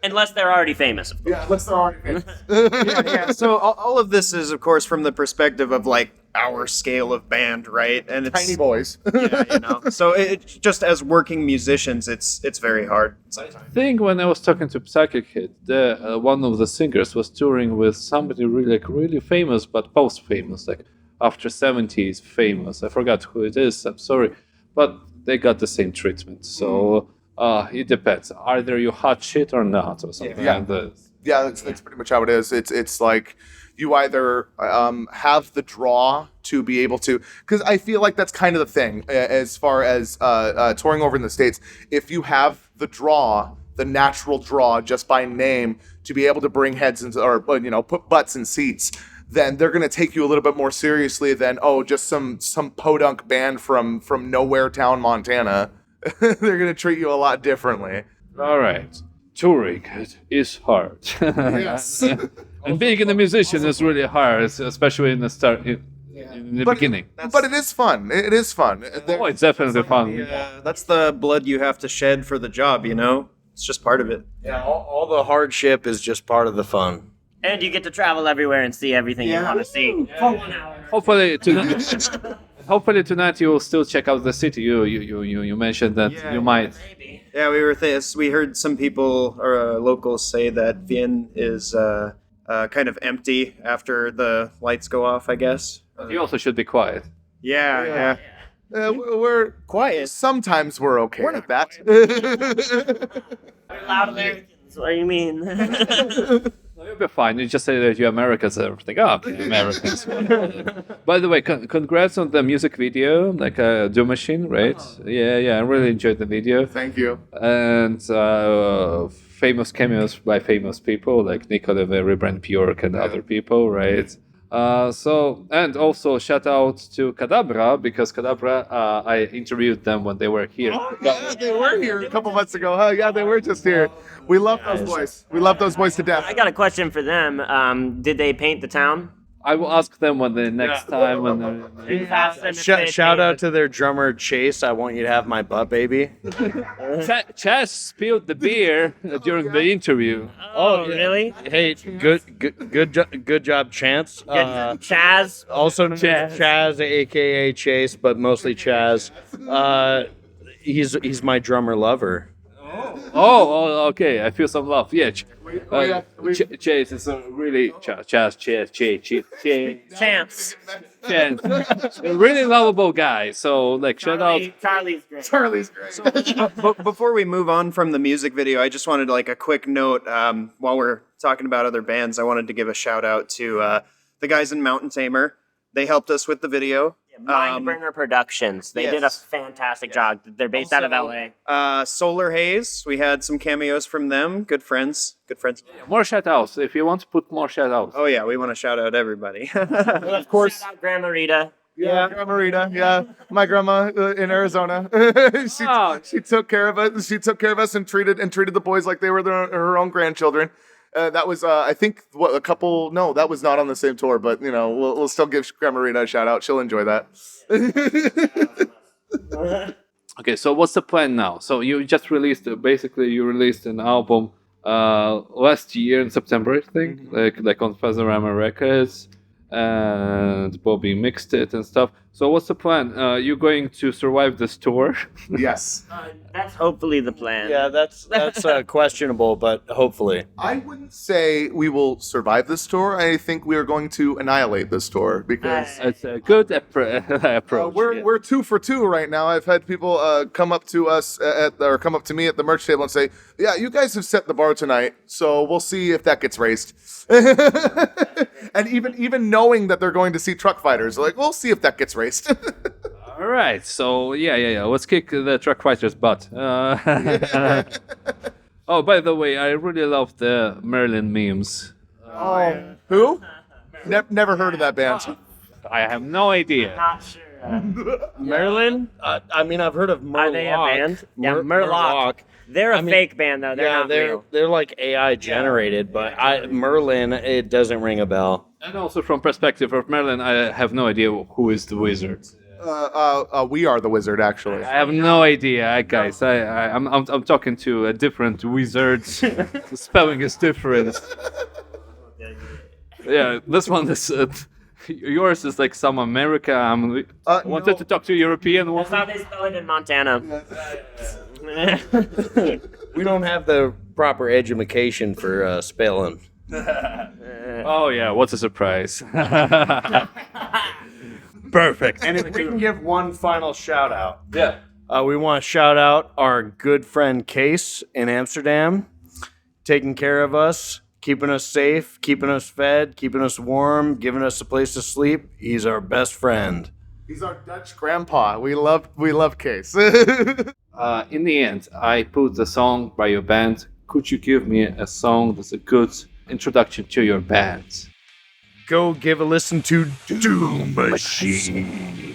Unless they're already famous. Yeah, unless they're already famous. Yeah. So all of this is, of course, from the perspective of like our scale of band, right? And it's Tiny boys. yeah. So it just as working musicians, it's very hard. I think when I was talking to Psychic Kid, one of the singers was touring with somebody really famous, but post-famous, like after 70s famous. I forgot who it is. I'm sorry, but they got the same treatment. So it depends. Either you hot shit or not, or something like that. Yeah, that's pretty much how it is. It's like you either have the draw to be able to, because I feel like that's kind of the thing as far as touring over in the States. If you have the draw, the natural draw, just by name, to be able to bring heads into, or put butts in seats, then they're going to take you a little bit more seriously than just some podunk band from nowhere town, Montana. They're going to treat you a lot differently. All right. Touring is hard. Yes. And being a musician is really hard, especially in the beginning. But it is fun. It is fun. Oh, it's definitely fun. Yeah, that's the blood you have to shed for the job, It's just part of it. Yeah, all the hardship is just part of the fun. And you get to travel everywhere and see everything you want to see for 1 hour. Hopefully tonight you will still check out the city. You mentioned that you might. Maybe. Yeah, we heard some people or locals say that Vienna is kind of empty after the lights go off, I guess. You also should be quiet. Yeah. We're quiet. Sometimes we're okay with that. We're loud Americans. What do you mean? No, you'll be fine. You just say that you're Americans and everything. Oh, okay, Americans. By the way, congrats on the music video, like Doom Machine, right? Oh. Yeah, I really enjoyed the video. Thank you. And famous cameos by famous people like Nico de Very, Brand Bjork, and other people, right? And also shout out to Kadabra, because Kadabra, I interviewed them when they were here. Oh, yeah, they were here a couple months ago, huh? Yeah, they were just here. We love those boys. We love those boys to death. I got a question for them. Did they paint the town? I will ask them when the next time. Shout out to their drummer Chase. I want you to have my butt, baby. Chaz spilled the beer during the interview. Oh, really? Hey, good job, Chance. Chaz. Also Chaz, aka Chase, but mostly Chaz. He's my drummer lover. Oh, okay. I feel some love. Yeah. Chase is a really Chance. A really lovable guy. So shout out. Charlie's great. So, before we move on from the music video, I just wanted a quick note while we're talking about other bands. I wanted to give a shout out to the guys in Mountain Tamer. They helped us with the video. Mindbringer Productions. They did a fantastic job. They're based out of LA. Solar Haze. We had some cameos from them. Good friends. More shout outs. If you want to put more shout outs. Oh yeah, we want to shout out everybody. Of course. Shout out Grandma Rita. Yeah, Grandma Rita. Yeah, my grandma in Arizona. She took care of us. She took care of us and treated the boys like they were her own grandchildren. That was, I think, a couple. No, that was not on the same tour, but we'll still give Grandma Rita a shout out. She'll enjoy that. Okay, so what's the plan now? So you just released, you released an album last year in September, I think, like on Fuzzorama Records, and Bobby mixed it and stuff. So what's the plan? You going to survive this tour? Yes. That's hopefully the plan. Yeah, that's questionable, but hopefully. I wouldn't say we will survive this tour. I think we are going to annihilate this tour because It's a good approach. we're 2 for 2 right now. I've had people come up to us come up to me at the merch table and say, "Yeah, you guys have set the bar tonight, so we'll see if that gets raised." And even knowing that they're going to see Truckfighters, they're like, "We'll see if that gets raised." All right, so yeah. Let's kick the Truckfighters' butt. Oh, by the way, I really love the Merlin memes. Who? Never heard of that band. I have no idea. Not sure. Maryland? I mean, I've heard of Murloc. Are they a band? Yeah, Murloc. They're a fake band though. They're not real. They're like AI generated, but Merlin, it doesn't ring a bell. And also from perspective of Merlin, I have no idea who is the Wizzerd. We are the Wizzerd, actually. I have no idea, guys. I'm talking to a different Wizzerd. The spelling is different. Yeah, this one is. Yours is like some America. I wanted to talk to European one. That's how they spell it in Montana. We don't have the proper education for spelling. Oh yeah, what a surprise. Perfect. And if we can give one final shout out. Yeah. We want to shout out our good friend Case in Amsterdam, taking care of us, keeping us safe, keeping us fed, keeping us warm, giving us a place to sleep. He's our best friend. He's our Dutch grandpa. We love Case. In the end, I put the song by your band. Could you give me a song that's a good introduction to your band? Go give a listen to Doom Machine.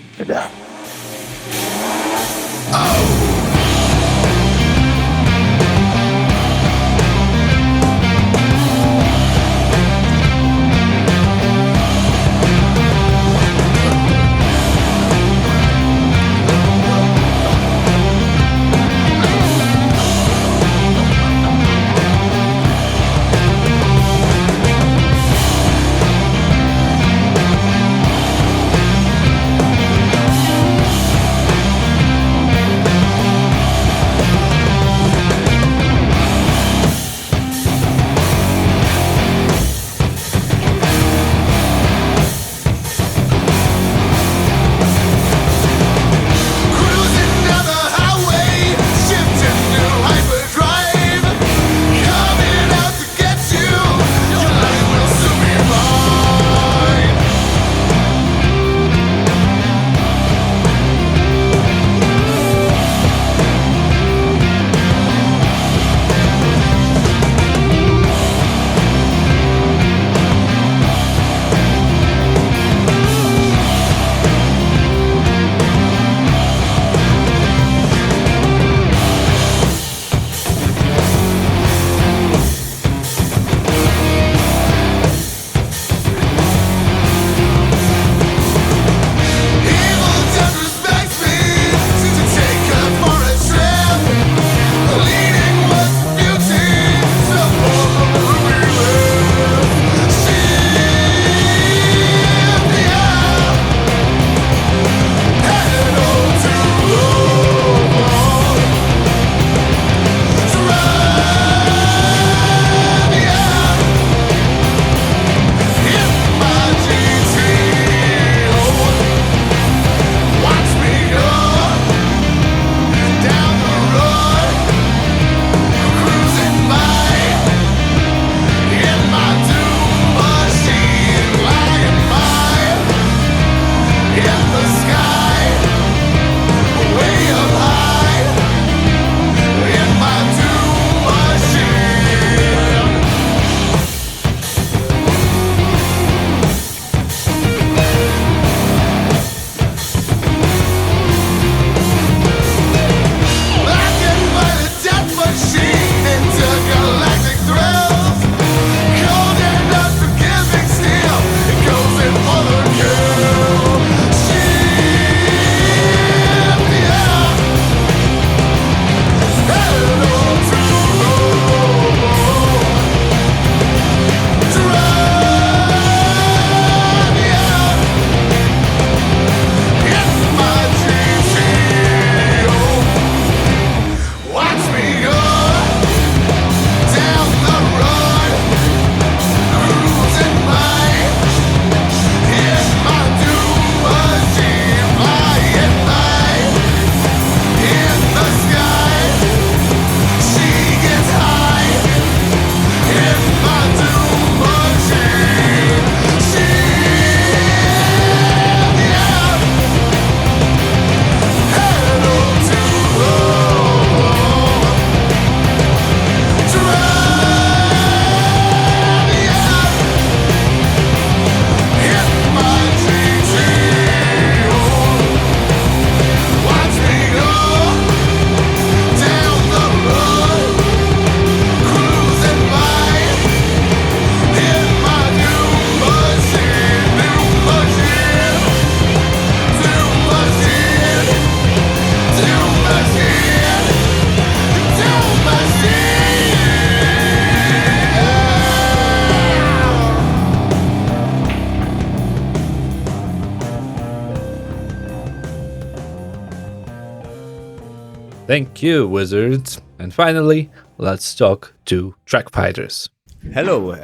Thank you, Wizzerd. And finally, let's talk to Truckfighters. Hello,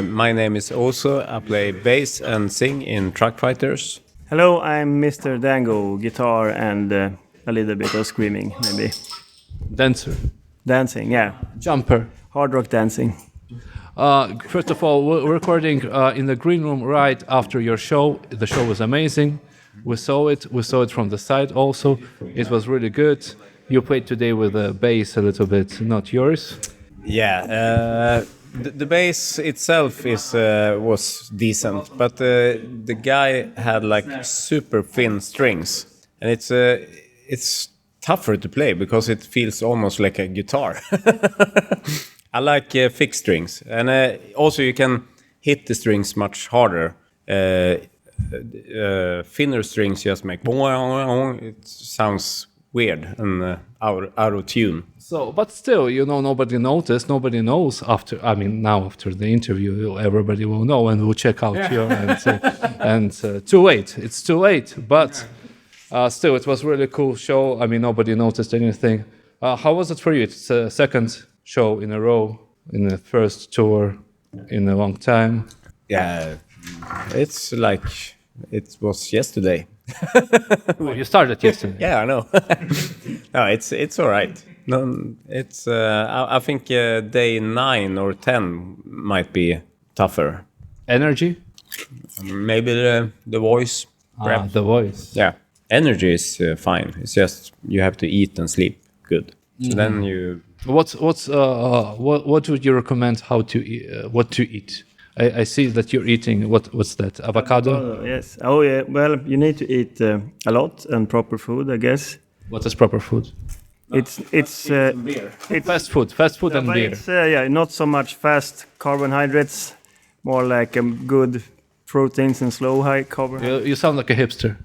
my name is Oso. I play bass and sing in Truckfighters. Hello, I'm Mr. Dango, guitar and a little bit of screaming, maybe. Dancer. Dancing, yeah. Jumper. Hard rock dancing. First of all, we're recording in the green room right after your show. The show was amazing. We saw it. We saw it from the side also. It was really good. You played today with the bass a little bit, not yours. Yeah, the bass itself was decent, but the guy had like super thin strings, and it's tougher to play because it feels almost like a guitar. I like fixed strings, and also you can hit the strings much harder. Thinner strings just make it sounds weird and out of tune. So, but still, nobody noticed, nobody knows now after the interview, everybody will know and will check out here and too late. It's too late, but still, it was really cool show. I mean, nobody noticed anything. How was it for you? It's a second show in a row in the first tour in a long time. Yeah, it's like it was yesterday. Well, you started yesterday. Yeah, I know. No, it's all right. No, it's I think day 9 or 10 might be tougher. Energy? Maybe the voice. The voice. Yeah, energy is fine. It's just you have to eat and sleep good. So then you. What would you recommend? What to eat? I see that you're eating what's that? Avocado? Yes. Oh yeah. Well, you need to eat a lot and proper food, I guess. What is proper food? It's Fast food and beer. It's, not so much fast carbohydrates, more like good proteins and slow high carb. You sound like a hipster.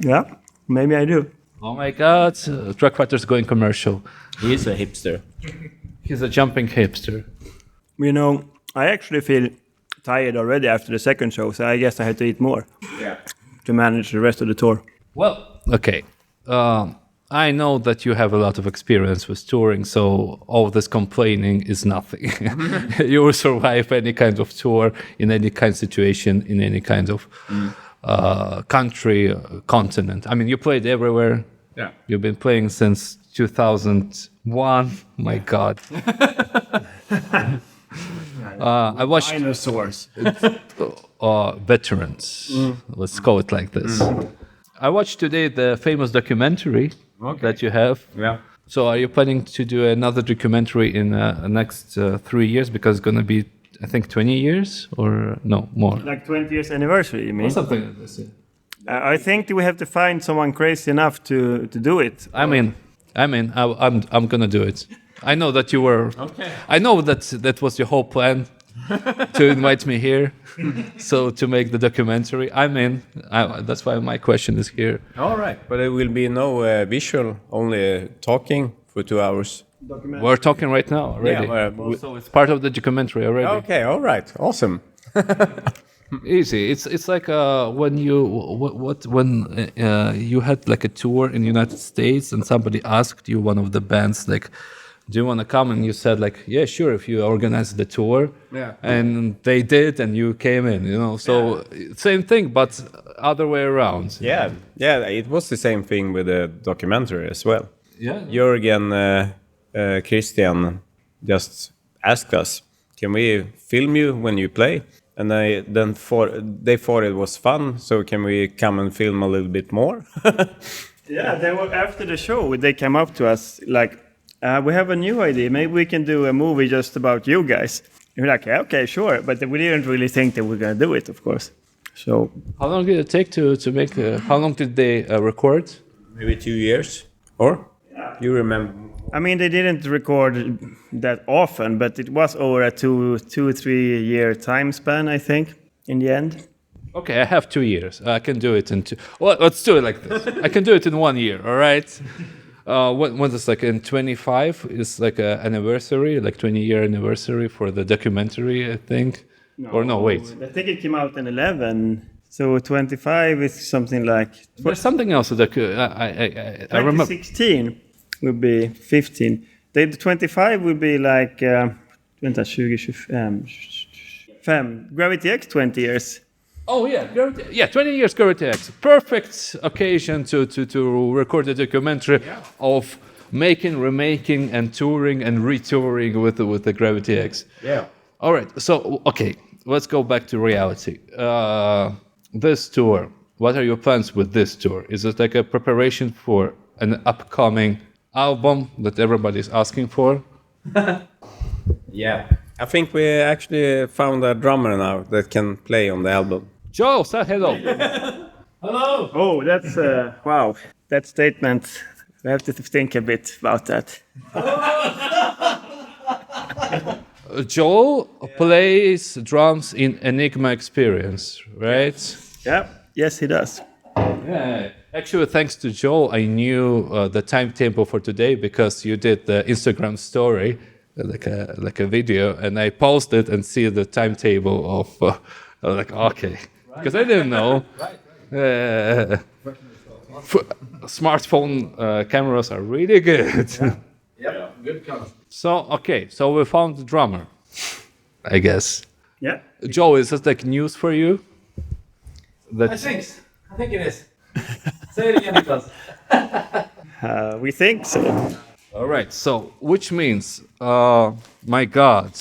Yeah, maybe I do. Oh my God! Truckfighters going commercial. He is a hipster. He's a jumping hipster. I actually feel tired already after the second show, so I guess I had to eat more to manage the rest of the tour. Well, okay. I know that you have a lot of experience with touring, so all this complaining is nothing. You will survive any kind of tour, in any kind of situation, in any kind of country, continent. I mean, you played everywhere. Yeah. You've been playing since 2001. My God. I watched dinosaurs. Veterans. Let's call it like this. I watched today the famous documentary that you have. Yeah. So are you planning to do another documentary in the next 3 years? Because it's going to be, I think, 20 years or no, more. Like 20 years anniversary, you mean? Or something like this, yeah. I think we have to find someone crazy enough to do it. I'm going to do it. I know that you were. Okay. I know that was your whole plan to invite me here, so to make the documentary. That's why my question is here. All right, but there will be no visual, only talking for 2 hours. We're talking right now already. Yeah, so it's part of the documentary already. Okay, all right, awesome. Easy. It's like when you had like a tour in the United States and somebody asked you, one of the bands, like, do you want to come? And you said like, yeah, sure, if you organize the tour. Yeah. And they did, and you came in, So same thing, but other way around. Yeah, it was the same thing with the documentary as well. Yeah. Jörgen, Christian just asked us, can we film you when you play? And they thought it was fun, so can we come and film a little bit more? Yeah, they were after the show. They came up to us like, we have a new idea. Maybe we can do a movie just about you guys. And we're like, yeah, okay, sure. But we didn't really think that we're gonna do it, of course. So, how long did it take to make? How long did they record? Maybe 2 years. Or you remember? I mean, they didn't record that often, but it was over a 2-3 year time span, I think, in the end. Okay, I have 2 years. I can do it in 2. Well, let's do it like this. I can do it in 1 year. All right. When it's like in 25 is like an anniversary, like 20-year anniversary for the documentary, I think. Wait. I think it came out in 11. So 25 is something like. There's something else that I remember. 2016. will be 15. The 25 will be like 20, Gravity X 20 years. Oh yeah, 20 years Gravity X. Perfect occasion to record a documentary of making, remaking, and touring and retouring with the Gravity X. Yeah. All right. So okay, let's go back to reality. This tour. What are your plans with this tour? Is it like a preparation for an upcoming album that everybody's asking for? Yeah. I think we actually found a drummer now that can play on the album. Joe, say hello. Hello. Oh, that's wow. That statement. We have to think a bit about that. Joel plays drums in Enigma Experience, right? Yeah. Yes, he does. Yeah. Actually, thanks to Joel, I knew the timetable for today because you did the Instagram story, like a video, and I posted and see the timetable of like okay, because I didn't know. Smartphone cameras are really good. Yeah, good camera. So okay, so we found the drummer, I guess. Yeah. Joe, is this like news for you? I think it is. Say it again, Niklas. We think so. All right, so which means, my God,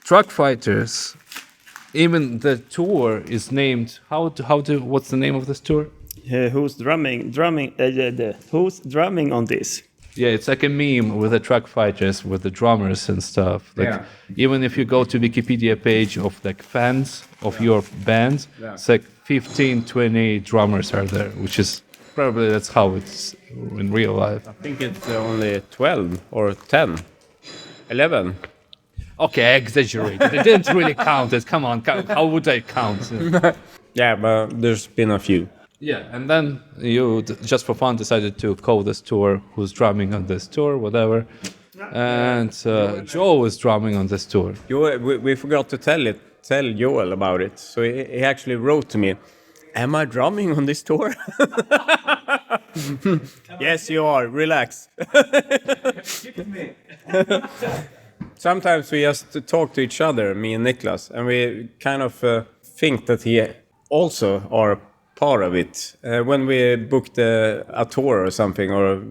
Truckfighters, even the tour is named. What's the name of this tour? Who's drumming on this? Yeah, it's like a meme with the Truckfighters, with the drummers and stuff. Like, Yeah. even if you go to Wikipedia page of like fans of your band, it's like 15, 20 drummers are there, which is probably that's how it's in real life. I think it's only 12 or 10, 11. Okay, I exaggerated. They didn't really count it. Come on, how would I count? Yeah, but there's been a few. Yeah, and then you just for fun decided to call this tour. Who's drumming on this tour, whatever. And Joe is drumming on this tour. We forgot to tell Joel about it. So he actually wrote to me, "Am I drumming on this tour?" Yes, you are. Relax. Sometimes we just talk to each other, me and Niklas, and we kind of think that he also are part of it. When we booked a tour or something, or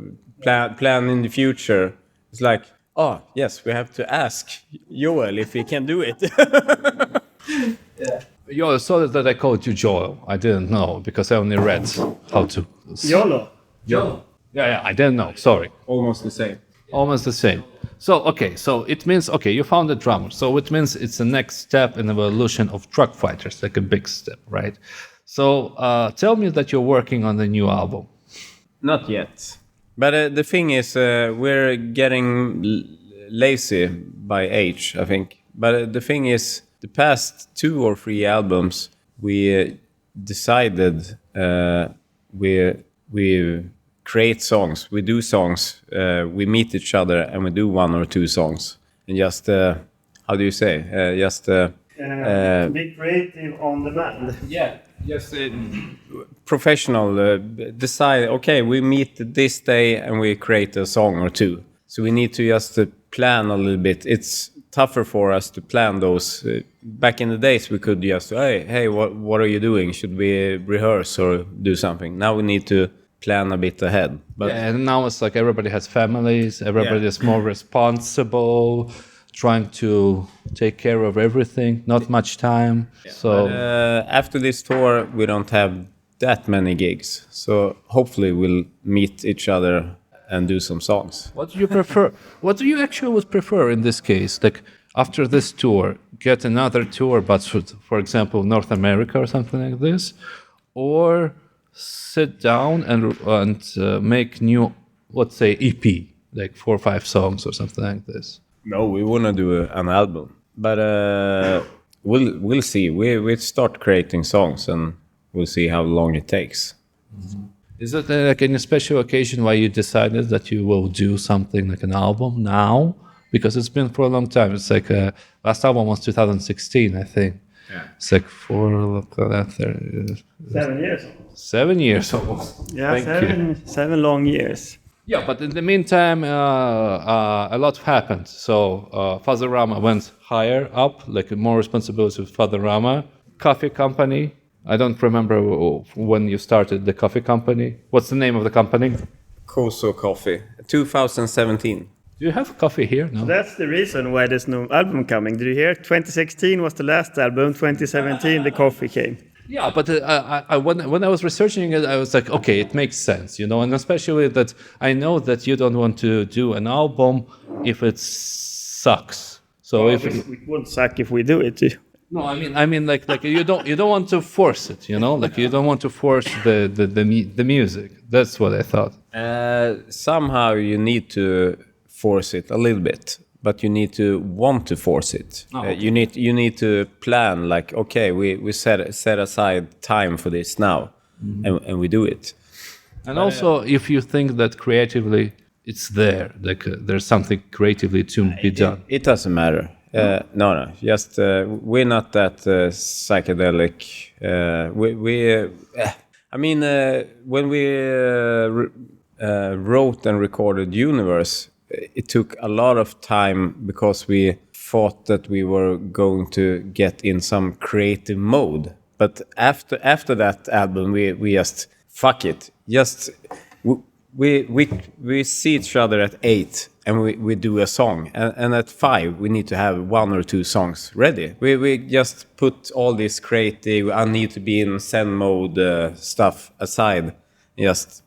plan in the future, it's like, oh yes, we have to ask Joel if he can do it. You saw that I called you Joel. I didn't know because I only read how to. YOLO. Yeah, I didn't know. Sorry. Almost the same. Almost the same. So, okay, so it means, okay, you found a drummer. So it means it's the next step in the evolution of Truckfighters, like a big step, right? So tell me that you're working on the new album. Not yet. But the thing is, we're getting lazy by age, I think. But the thing is, the past 2 or 3 albums, we decided we create songs, we do songs, we meet each other and we do 1 or 2 songs. And just, how do you say? Be creative on demand. Yeah, just professional. Decide, okay, we meet this day and we create a song or 2. So we need to just plan a little bit. It's tougher for us to plan those. Back in the days, we could just, hey, what are you doing? Should we rehearse or do something? Now we need to plan a bit ahead. But yeah, and now it's like everybody has families, everybody is more responsible, trying to take care of everything, not much time. Yeah. So after this tour, we don't have that many gigs. So hopefully we'll meet each other and do some songs. What do you prefer? What do you actually would prefer in this case? Like after this tour, get another tour, but for example, North America or something like this, or sit down and make new, let's say EP, like 4 or 5 songs or something like this. No, we want to do an album, but we'll see. We start creating songs and we'll see how long it takes. Mm-hmm. Is it like any special occasion why you decided that you will do something like an album now? Because it's been for a long time. It's like last album was 2016, I think. Yeah. It's like 7 years almost. 7 years almost. Yeah, 7 long years. Yeah, but in the meantime, a lot happened. So Fuzzorama went higher up, like more responsibility with Fuzzorama. Coffee company. I don't remember when you started the coffee company. What's the name of the company? Koso Coffee, 2017. Do you have coffee here? No. That's the reason why there's no album coming. Did you hear? 2016 was the last album. 2017, the coffee came. Yeah, but when I was researching it, I was like, okay, it makes sense, you know, and especially that I know that you don't want to do an album if it sucks. So if it won't suck if we do it. no, I mean, like you don't want to force it, you know, like you don't want to force the music. That's what I thought. Somehow you need to force it a little bit, but you need to want to force it. Okay. You need to plan, like, okay, we set aside time for this now, and we do it. And also, if you think that creatively it's there, like there's something creatively to be done. It doesn't matter. No, just we're not that psychedelic. I mean, when we wrote and recorded Universe, it took a lot of time because we thought that we were going to get in some creative mode. But after that album, we just fuck it. Just we see each other at 8 and we do a song, and at 5 we need to have 1 or 2 songs ready. We just put all this creative, I need to be in Zen mode stuff aside. Just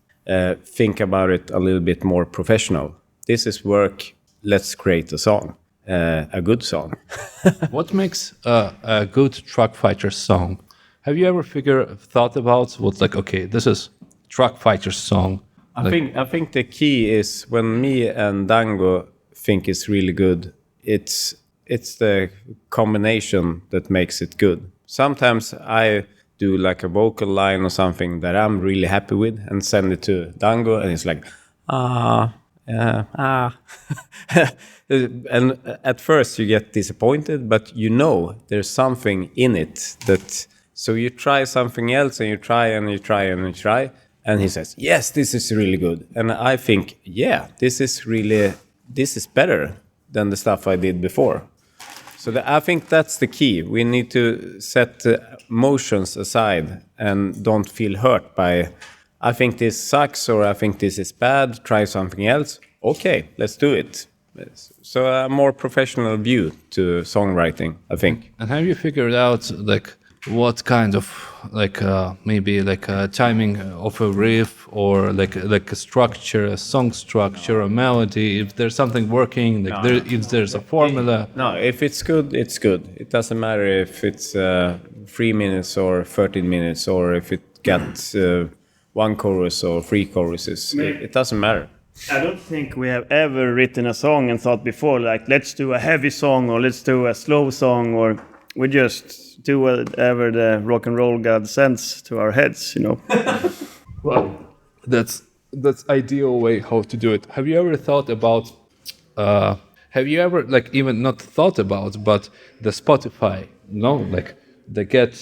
think about it a little bit more professional. This is work. Let's create a song, a good song. What makes a good Truckfighters song? Have you ever thought about what's like? Okay, this is Truckfighters song. I think the key is when me and Dango think it's really good. It's the combination that makes it good. Sometimes I do like a vocal line or something that I'm really happy with and send it to Dango, and it's like, and at first you get disappointed, but you know there's something in it that, so you try something else and you try and you try and you try, and he says, yes, this is really good, and I think, yeah, this is better than the stuff I did before. So I think that's the key. We need to set emotions aside and don't feel hurt by, I think this sucks or I think this is bad, try something else. Okay, let's do it. So a more professional view to songwriting, I think. And have you figured out like what kind of like maybe like a timing of a riff or like a structure, a song structure, a melody? If there's something working, like if there's a formula. No, if it's good, it's good. It doesn't matter if it's 3 minutes or 13 minutes or if it gets 1 chorus or 3 choruses. It doesn't matter. I don't think we have ever written a song and thought before, like, let's do a heavy song or let's do a slow song, or we just do whatever the rock and roll god sends to our heads, you know. Well, that's ideal way how to do it. Have you ever thought about, have you ever like even not thought about, but the Spotify, no, like they get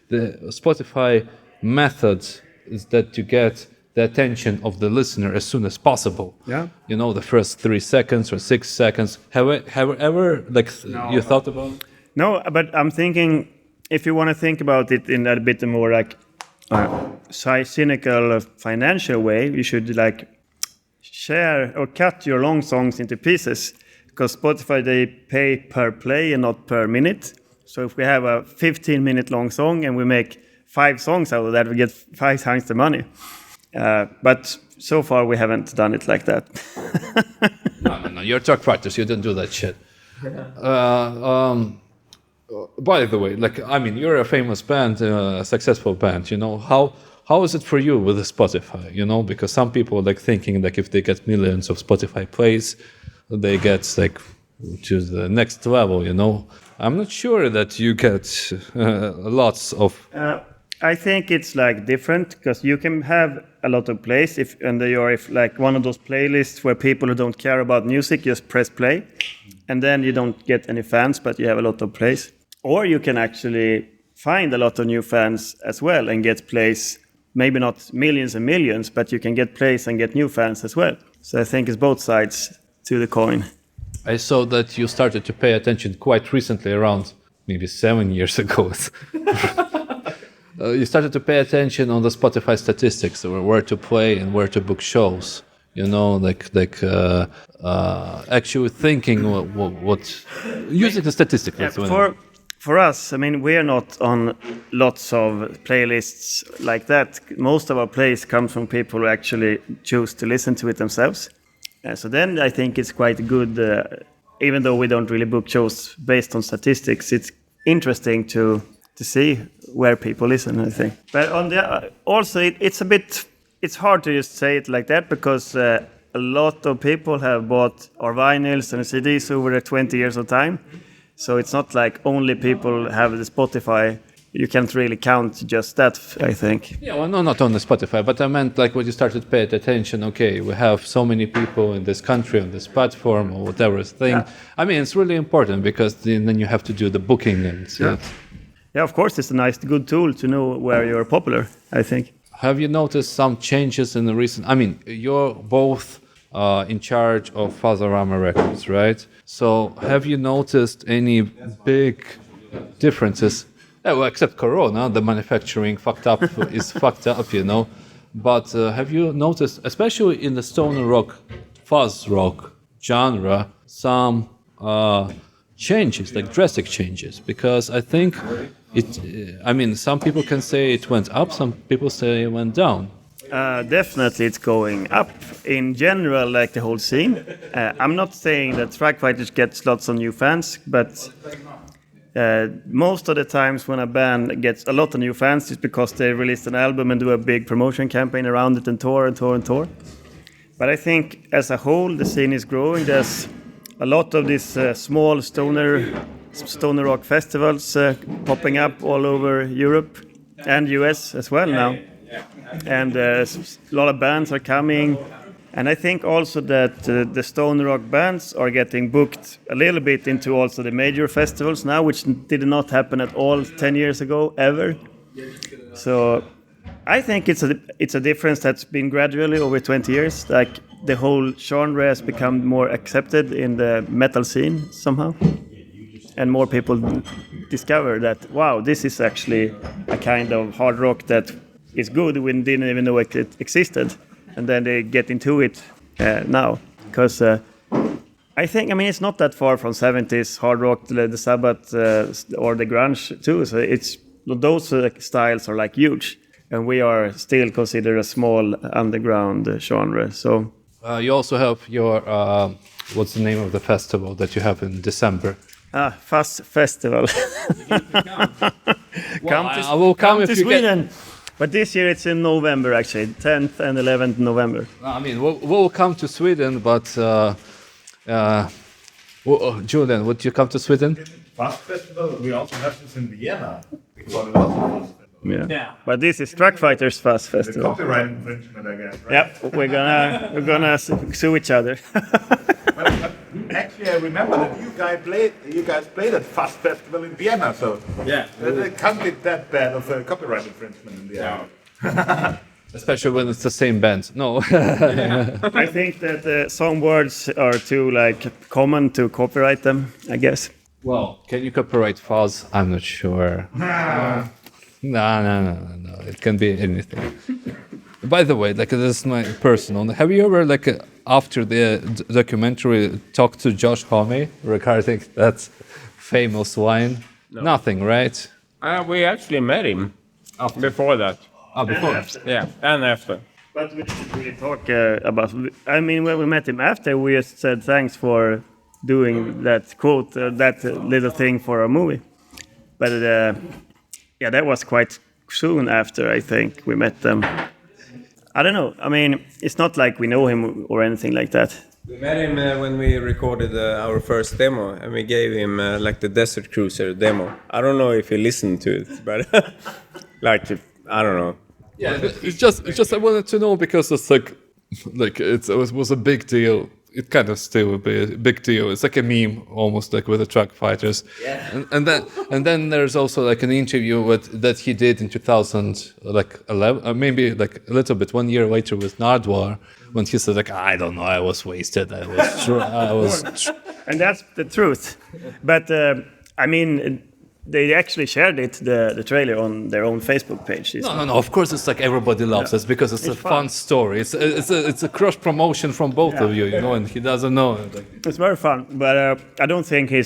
the Spotify methods is that to get the attention of the listener as soon as possible. Yeah. You know, the first 3 seconds or 6 seconds. Have you ever like you thought about it? No, but I'm thinking if you want to think about it in a bit more like cynical financial way, you should like share or cut your long songs into pieces, because Spotify, they pay per play and not per minute. So if we have a 15-minute long song and we make 5 songs out of that, we get 5 times the money. But so far we haven't done it like that. No, you're Truckfighters, you didn't do that shit. By the way, like, I mean, you're a famous band, a successful band, you know, how is it for you with the Spotify, you know, because some people like thinking like if they get millions of Spotify plays, they get like to the next level, you know. I'm not sure that you get lots of... I think it's like different, because you can have a lot of plays if like one of those playlists where people who don't care about music just press play, and then you don't get any fans, but you have a lot of plays. Or you can actually find a lot of new fans as well and get plays maybe not millions and millions, but you can get plays and get new fans as well. So I think it's both sides to the coin. I saw that you started to pay attention quite recently, around maybe 7 years ago. You started to pay attention on the Spotify statistics, or where to play and where to book shows. You know, actually thinking what using the statistics. Yeah, for us, I mean, we are not on lots of playlists like that. Most of our plays come from people who actually choose to listen to it themselves. So then I think it's quite good, even though we don't really book shows based on statistics, it's interesting to see where people listen, I think. But on the also, it's hard to just say it like that, because a lot of people have bought our vinyls and CDs over the 20 years of time. So it's not like only people have the Spotify. You can't really count just that, I think. Yeah, well, no, not on the Spotify, but I meant like when you started paying attention, okay, we have so many people in this country, on this platform, or whatever thing. Yeah. I mean, it's really important, because then you have to do the booking and Yeah, of course, it's a nice, good tool to know where you're popular, I think. Have you noticed some changes in the recent... I mean, you're both in charge of Fuzzorama Records, right? So have you noticed any big differences? Well, except Corona, the manufacturing is fucked up, you know. But have you noticed, especially in the stoner rock, fuzz rock genre, some changes, like drastic changes? Because I think some people can say it went up, some people say it went down. Definitely it's going up in general, like the whole scene. I'm not saying that Truckfighters gets lots of new fans, but most of the times when a band gets a lot of new fans, it's because they released an album and do a big promotion campaign around it and tour. But I think as a whole, the scene is growing. There's a lot of these small stoner rock festivals popping up all over Europe and US as well now. And a lot of bands are coming. And I think also that the stoner rock bands are getting booked a little bit into also the major festivals now, which did not happen at all 10 years ago, ever. So I think it's a difference that's been gradually over 20 years. Like the whole genre has become more accepted in the metal scene somehow. And more people discover that, wow, this is actually a kind of hard rock that is good. We didn't even know it existed. And then they get into it now. Because I think, it's not that far from 70s hard rock, the Sabbath or the grunge too. So those styles are like huge. And we are still considered a small underground genre. So you also have your, what's the name of the festival that you have in December? Fuzz Festival. I will come if to you Sweden. But this year it's in November, actually, 10th and 11th November. We'll come to Sweden, but Julian, would you come to Sweden? Fuzz Festival, we also have this in Vienna. We call it also Fuzz Festival. Yeah. But this is Truckfighters Fuzz Festival. The copyright infringement, I guess, right? Yep, we're gonna sue each other. but actually, I remember that you guys played at Fuzz Festival in Vienna, so yeah, it can't be that bad of a copyright infringement in the end. Especially when it's the same band. No. I think that some words are too common to copyright them, I guess. Well, can you copyright Fuzz? I'm not sure. No. It can be anything. By the way, this is my personal. Have you ever, after the documentary, talked to Josh Homme regarding that famous wine? No. Nothing, right? We actually met him before that. Before? Yeah, and after. But we didn't really talk about... when we met him after, we just said thanks for doing that quote, that little thing for our movie. But... yeah, that was quite soon after, I think, we met them. I don't know. It's not like we know him or anything like that. We met him when we recorded our first demo, and we gave him the Desert Cruiser demo. I don't know if he listened to it, but I don't know. Yeah, it's just I wanted to know, because it's it was a big deal it kind of still a big deal. It's like a meme, almost like with the Truckfighters. Yeah. And then there's also like an interview that he did in 2011, maybe like a little bit 1 year later with Nardwar, when he said like, I don't know, I was wasted. And that's the truth. But I mean, they actually shared the trailer on their own Facebook page. No. Of course, it's like everybody loves us because it's a fun story. It's a cross promotion from both of you, and he doesn't know. It's very fun, but I don't think he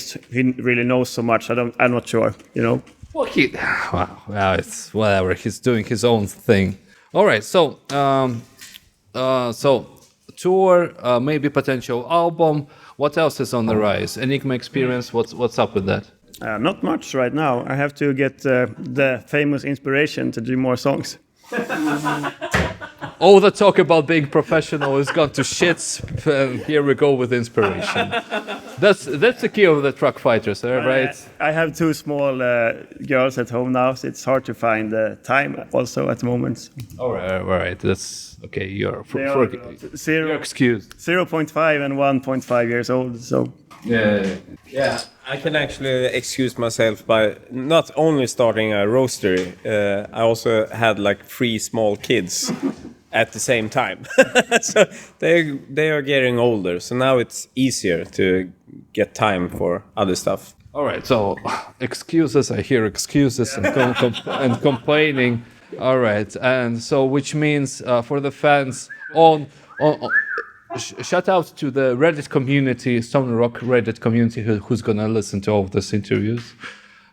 really knows so much. I'm not sure, Well, it's whatever. He's doing his own thing. All right, so tour, maybe potential album. What else is on the rise? Enigma Experience. What's up with that? Not much right now. I have to get the famous inspiration to do more songs. All the talk about being professional has gone to shits, and here we go with inspiration. That's the key of the Truckfighters, right? I have 2 small girls at home now, so it's hard to find the time also at the moment. All right. That's okay. You're excused. 0.5 and 1.5 years old, so... Yeah, I can actually excuse myself by not only starting a roastery, I also had like 3 small kids at the same time. So they are getting older, so now it's easier to get time for other stuff. All right, so excuses, I hear excuses and complaining. All right, and so which means for the fans shout out to the Reddit community, Stone Rock Reddit community, who's gonna listen to all of these interviews.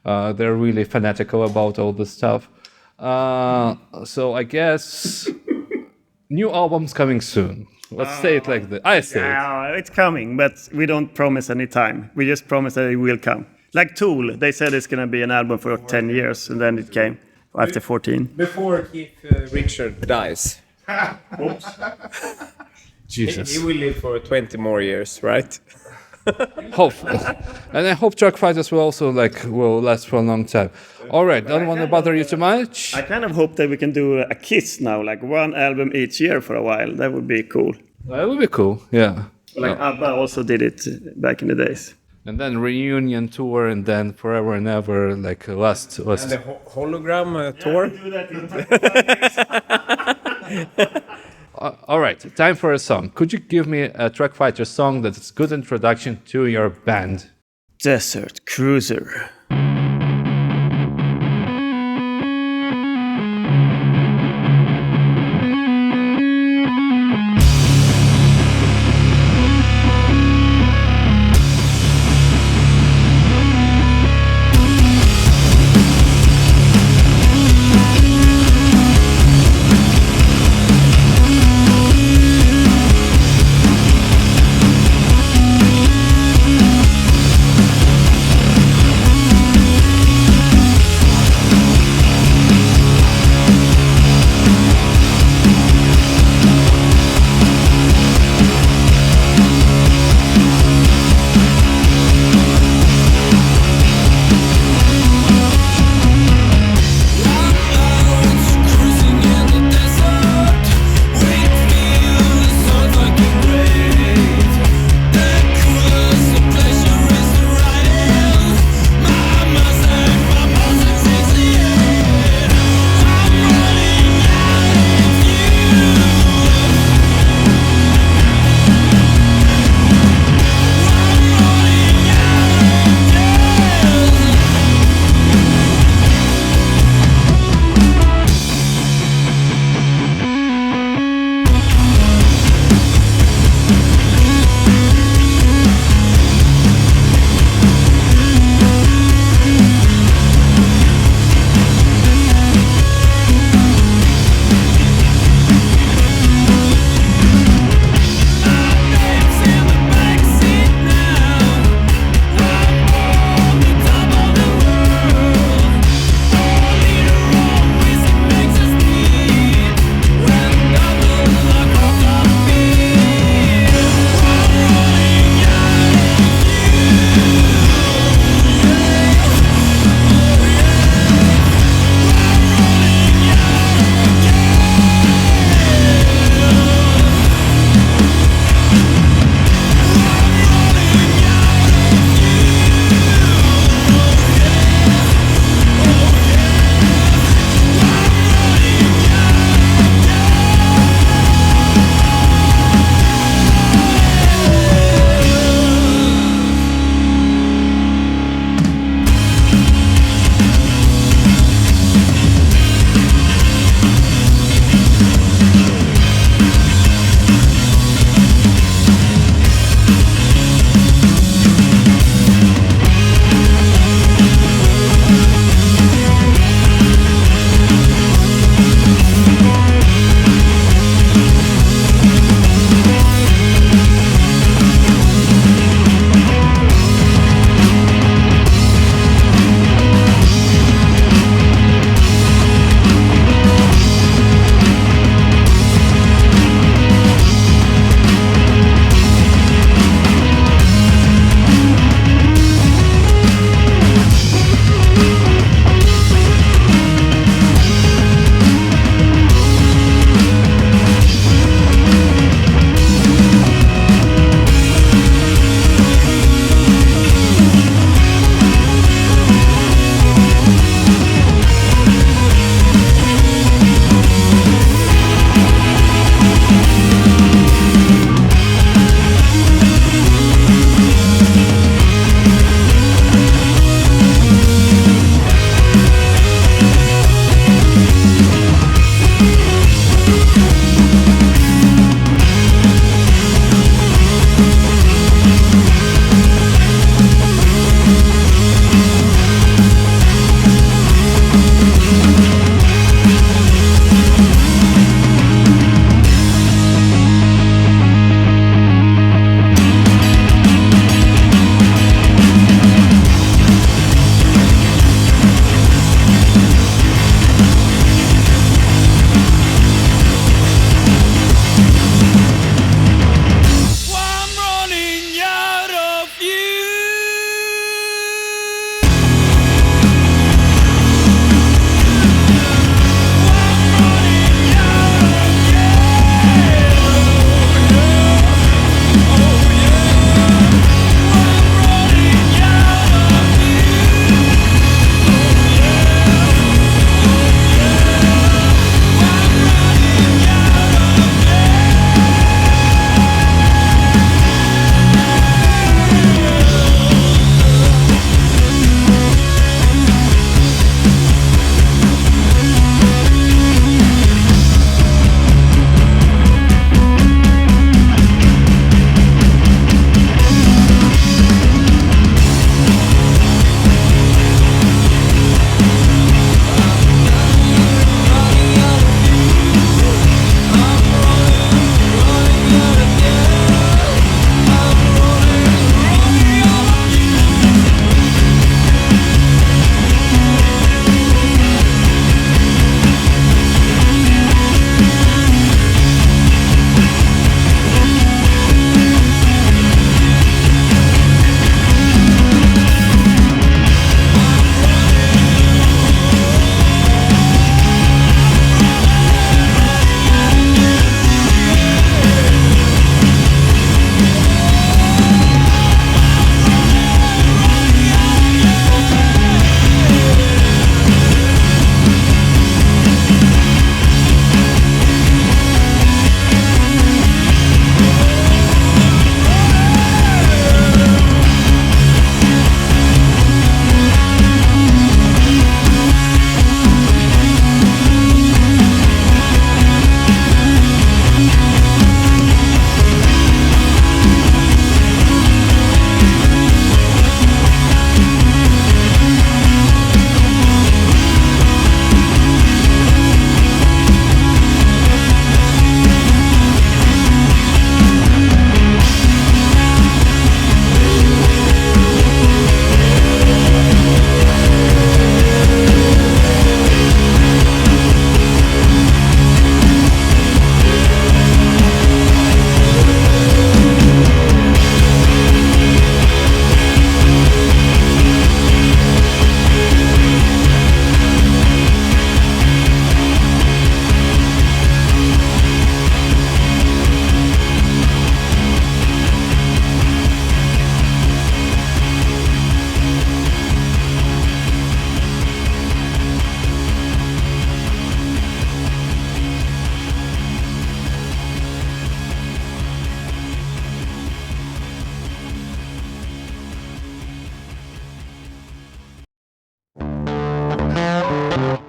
They're really fanatical about all this stuff. So I guess new album's coming soon. Let's say it like that. I say it. It's coming, but we don't promise any time. We just promise that it will come. Like Tool, they said it's gonna be an album for 10 years, and then it came after 14. Before Keith Richard dies. Oops. Jesus. He will live for 20 more years, right? Hope. And I hope Truckfighters will also will last for a long time. All right, don't want to bother you too much. I kind of hope that we can do a Kiss now, like 1 album each year for a while. That would be cool. That would be cool, yeah. Like ABBA also did it back in the days. And then reunion tour, and then forever and ever, like last. And the hologram tour. Yeah, we do that in all right, time for a song. Could you give me a Truckfighter song that's a good introduction to your band? Desert Cruiser.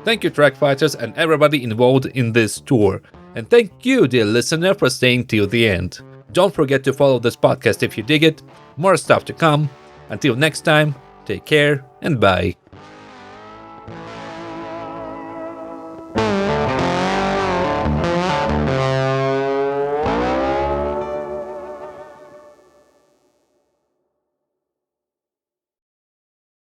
Thank you, Truckfighters, and everybody involved in this tour. And thank you, dear listener, for staying till the end. Don't forget to follow this podcast if you dig it. More stuff to come. Until next time, take care and bye.